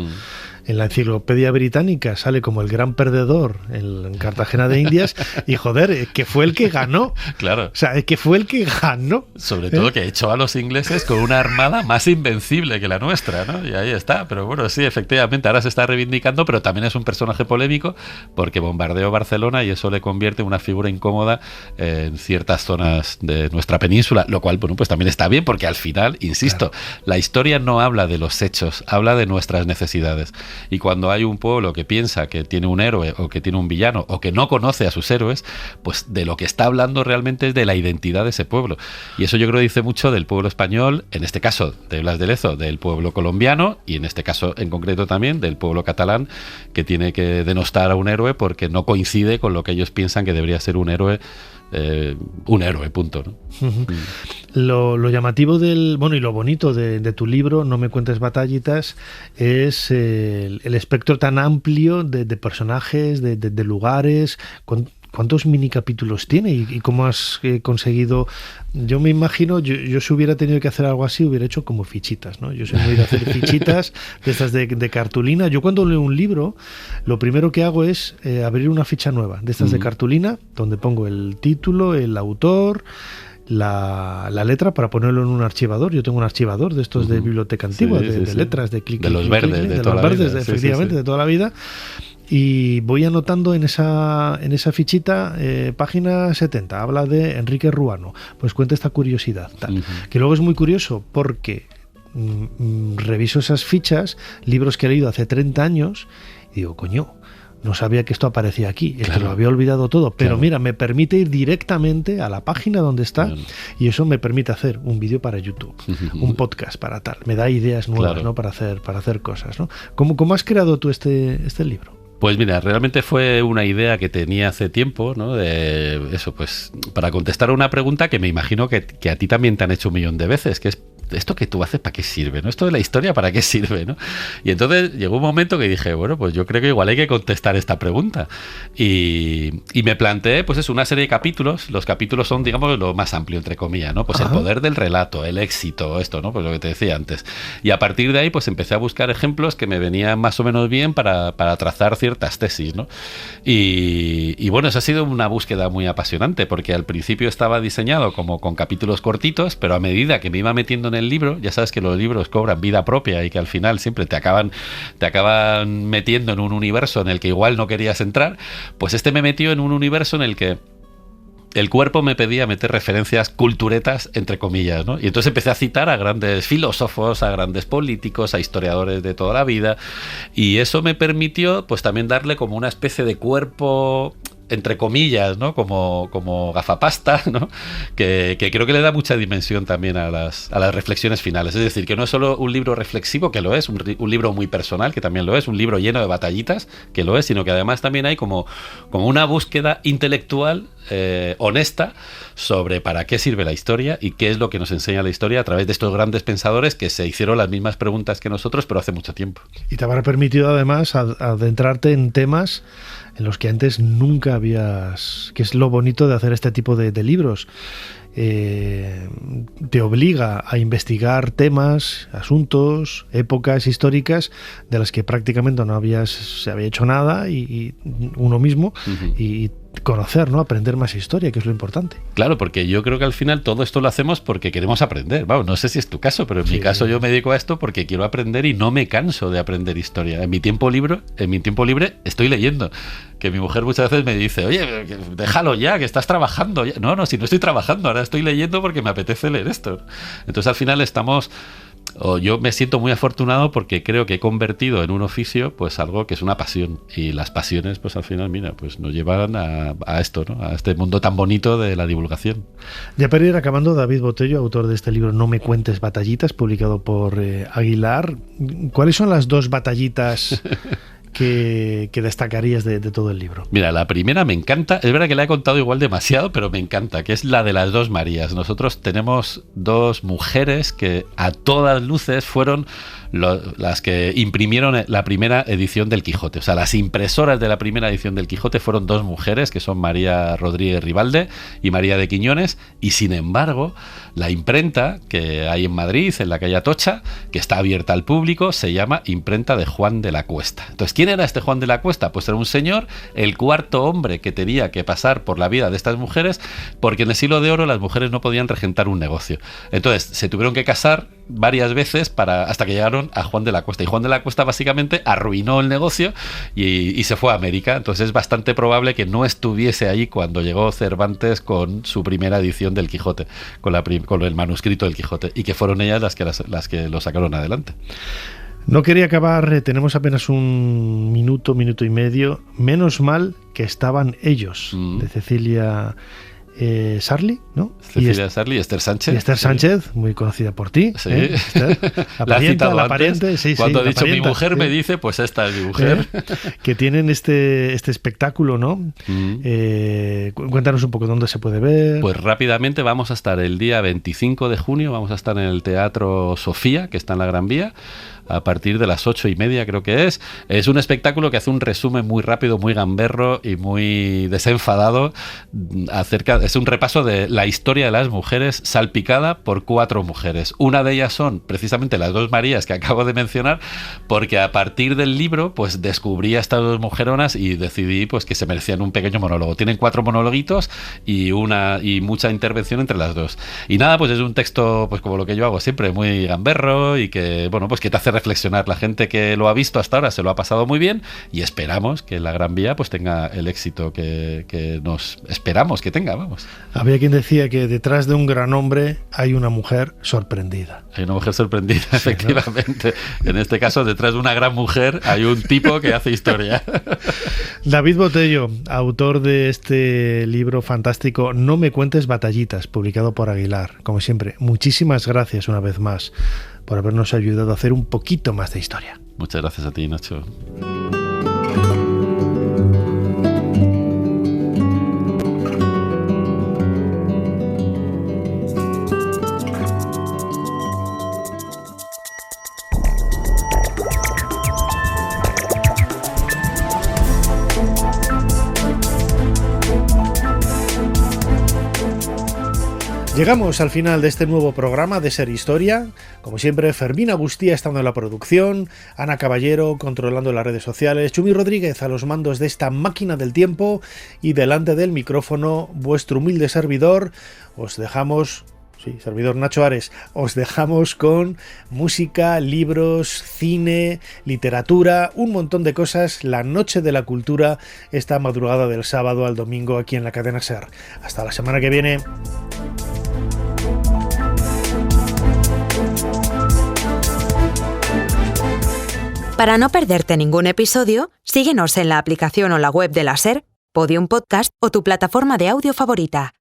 En la Enciclopedia Británica sale como el gran perdedor en Cartagena de Indias, y joder, que fue el que ganó. Claro. O sea, que fue el que ganó. Sobre todo que echó a los ingleses con una armada más invencible que la nuestra, ¿no? Y ahí está. Pero bueno, sí, efectivamente, ahora se está reivindicando, pero también es un personaje polémico porque bombardeó Barcelona y eso le convierte en una figura incómoda en ciertas zonas de nuestra península, lo cual, bueno, pues también está bien, porque al final, insisto, la historia no habla de los hechos, habla de nuestras necesidades. Y cuando hay un pueblo que piensa que tiene un héroe o que tiene un villano o que no conoce a sus héroes, pues de lo que está hablando realmente es de la identidad de ese pueblo. Y eso yo creo dice mucho del pueblo español, en este caso de Blas de Lezo, del pueblo colombiano, y en este caso en concreto también del pueblo catalán, que tiene que denostar a un héroe porque no coincide con lo que ellos piensan que debería ser un héroe, punto, ¿no? Lo llamativo y lo bonito de tu libro, No me cuentes batallitas, es el espectro tan amplio de personajes, de lugares. ¿Cuántos mini capítulos tiene y cómo has conseguido? Yo me imagino, yo si hubiera tenido que hacer algo así, hubiera hecho como fichitas, ¿no? Yo soy muy de hacer fichitas de estas de cartulina. Yo cuando leo un libro, lo primero que hago es abrir una ficha nueva de estas de cartulina, donde pongo el título, el autor, la letra, para ponerlo en un archivador. Yo tengo un archivador de estos de biblioteca antigua, de letras, de clic, de los verdes, de toda la vida. Efectivamente, de toda la vida. Y voy anotando en esa fichita, página 70, habla de Enrique Ruano, pues cuenta esta curiosidad, tal. Que luego es muy curioso porque reviso esas fichas, libros que he leído hace 30 años, y digo, coño, no sabía que esto aparecía aquí, es que lo había olvidado todo, pero mira, me permite ir directamente a la página donde está, y eso me permite hacer un vídeo para YouTube, un podcast para tal, me da ideas nuevas, ¿no? para hacer cosas, ¿no? ¿Cómo has creado tú este libro? Pues mira, realmente fue una idea que tenía hace tiempo, ¿no? De eso, pues, para contestar a una pregunta que me imagino que a ti también te han hecho un millón de veces, que es, ¿esto que tú haces para qué sirve? ¿No? Esto de la historia, ¿para qué sirve? ¿No? Y entonces llegó un momento que dije, bueno, pues yo creo que igual hay que contestar esta pregunta. Y me planteé, pues es una serie de capítulos. Los capítulos son, digamos, lo más amplio, entre comillas, ¿no? Pues el poder del relato, el éxito, esto, ¿no? Pues lo que te decía antes. Y a partir de ahí, pues empecé a buscar ejemplos que me venían más o menos bien para trazar ciertas tesis, ¿no? Y bueno, esa ha sido una búsqueda muy apasionante, porque al principio estaba diseñado como con capítulos cortitos, pero a medida que me iba metiendo en el libro, ya sabes que los libros cobran vida propia y que al final siempre te acaban metiendo en un universo en el que igual no querías entrar, pues este me metió en un universo en el que el cuerpo me pedía meter referencias culturetas, entre comillas, ¿no? Y entonces empecé a citar a grandes filósofos, a grandes políticos, a historiadores de toda la vida, y eso me permitió pues también darle como una especie de cuerpo entre comillas, ¿no? Como gafapasta, ¿no? Que creo que le da mucha dimensión también a las reflexiones finales. Es decir, que no es solo un libro reflexivo, que lo es, un libro muy personal, que también lo es, un libro lleno de batallitas, que lo es, sino que además también hay como una búsqueda intelectual honesta sobre para qué sirve la historia y qué es lo que nos enseña la historia a través de estos grandes pensadores que se hicieron las mismas preguntas que nosotros, pero hace mucho tiempo. Y te habrá permitido además adentrarte en temas en los que antes nunca habías... que es lo bonito de hacer este tipo de libros. Te obliga a investigar temas, asuntos, épocas históricas de las que prácticamente no se había hecho nada y uno mismo, y conocer, ¿no? Aprender más historia, que es lo importante. Claro, porque yo creo que al final todo esto lo hacemos porque queremos aprender. Vamos, no sé si es tu caso, pero en mi caso yo me dedico a esto porque quiero aprender y no me canso de aprender historia. En mi tiempo libre estoy leyendo. Que mi mujer muchas veces me dice, oye, déjalo ya, que estás trabajando. No, si no estoy trabajando, ahora estoy leyendo porque me apetece leer esto. Entonces al final yo me siento muy afortunado porque creo que he convertido en un oficio pues algo que es una pasión, y las pasiones pues al final, mira, pues nos llevan a esto, ¿no? A este mundo tan bonito de la divulgación. Ya para ir acabando, David Botello, autor de este libro No me cuentes batallitas, publicado por Aguilar, ¿cuáles son las 2 batallitas que destacarías de todo el libro? Mira, la primera me encanta, es verdad que la he contado igual demasiado, pero me encanta, que es la de las 2 Marías. Nosotros tenemos 2 mujeres que a todas luces fueron las que imprimieron la primera edición del Quijote. O sea, las impresoras de la primera edición del Quijote fueron 2 mujeres, que son María Rodríguez Ribalde y María de Quiñones, y sin embargo, la imprenta que hay en Madrid, en la calle Atocha, que está abierta al público, se llama Imprenta de Juan de la Cuesta. Entonces, ¿quién era este Juan de la Cuesta? Pues era un señor, el 4º hombre que tenía que pasar por la vida de estas mujeres, porque en el siglo de oro las mujeres no podían regentar un negocio. Entonces, se tuvieron que casar varias veces hasta que llegaron a Juan de la Cuesta. Y Juan de la Cuesta básicamente arruinó el negocio y se fue a América. Entonces es bastante probable que no estuviese ahí cuando llegó Cervantes con su primera edición del Quijote, con el manuscrito del Quijote, y que fueron ellas las que lo sacaron adelante. No quería acabar, tenemos apenas un minuto y medio. Menos mal que estaban ellos, de Cecilia Sarli, ¿no? Cecilia Sarli y Esther Sánchez. Y Esther Sánchez, muy conocida por ti. Sí. Esther, la pariente. Sí, cuando ha dicho parienta, mi mujer, me dice, pues esta es mi mujer. Que tienen este espectáculo, ¿no? Cuéntanos un poco dónde se puede ver. Pues rápidamente vamos a estar el día 25 de junio, vamos a estar en el Teatro Sofía, que está en la Gran Vía, a partir de las 8:30 creo que es. Es un espectáculo que hace un resumen muy rápido, muy gamberro y muy desenfadado es un repaso de la historia de las mujeres salpicada por 4 mujeres. Una de ellas son precisamente las 2 Marías que acabo de mencionar, porque a partir del libro pues descubrí a estas 2 mujeronas y decidí pues que se merecían un pequeño monólogo. Tienen 4 monologuitos y mucha intervención entre las 2. Y nada, pues es un texto pues como lo que yo hago siempre, muy gamberro, y que bueno, pues que te hace reflexionar. La gente que lo ha visto hasta ahora se lo ha pasado muy bien, y esperamos que la Gran Vía pues tenga el éxito que nos esperamos que tenga, vamos. Había quien decía que detrás de un gran hombre hay una mujer sorprendida. Hay una mujer sorprendida, sí, efectivamente, ¿no? En este caso, detrás de una gran mujer hay un tipo que hace historia. David Botello, autor de este libro fantástico No me cuentes batallitas, publicado por Aguilar. Como siempre, muchísimas gracias una vez más por habernos ayudado a hacer un poquito más de historia. Muchas gracias a ti, Nacho. Llegamos al final de este nuevo programa de Ser Historia. Como siempre, Fermín Agustía estando en la producción, Ana Caballero controlando las redes sociales, Chumi Rodríguez a los mandos de esta máquina del tiempo, y delante del micrófono vuestro humilde servidor. Os dejamos... Sí, servidor Nacho Ares, os dejamos con música, libros, cine, literatura, un montón de cosas, la noche de la cultura, esta madrugada del sábado al domingo aquí en la cadena SER. Hasta la semana que viene. Para no perderte ningún episodio, síguenos en la aplicación o la web de la SER, Podium Podcast o tu plataforma de audio favorita.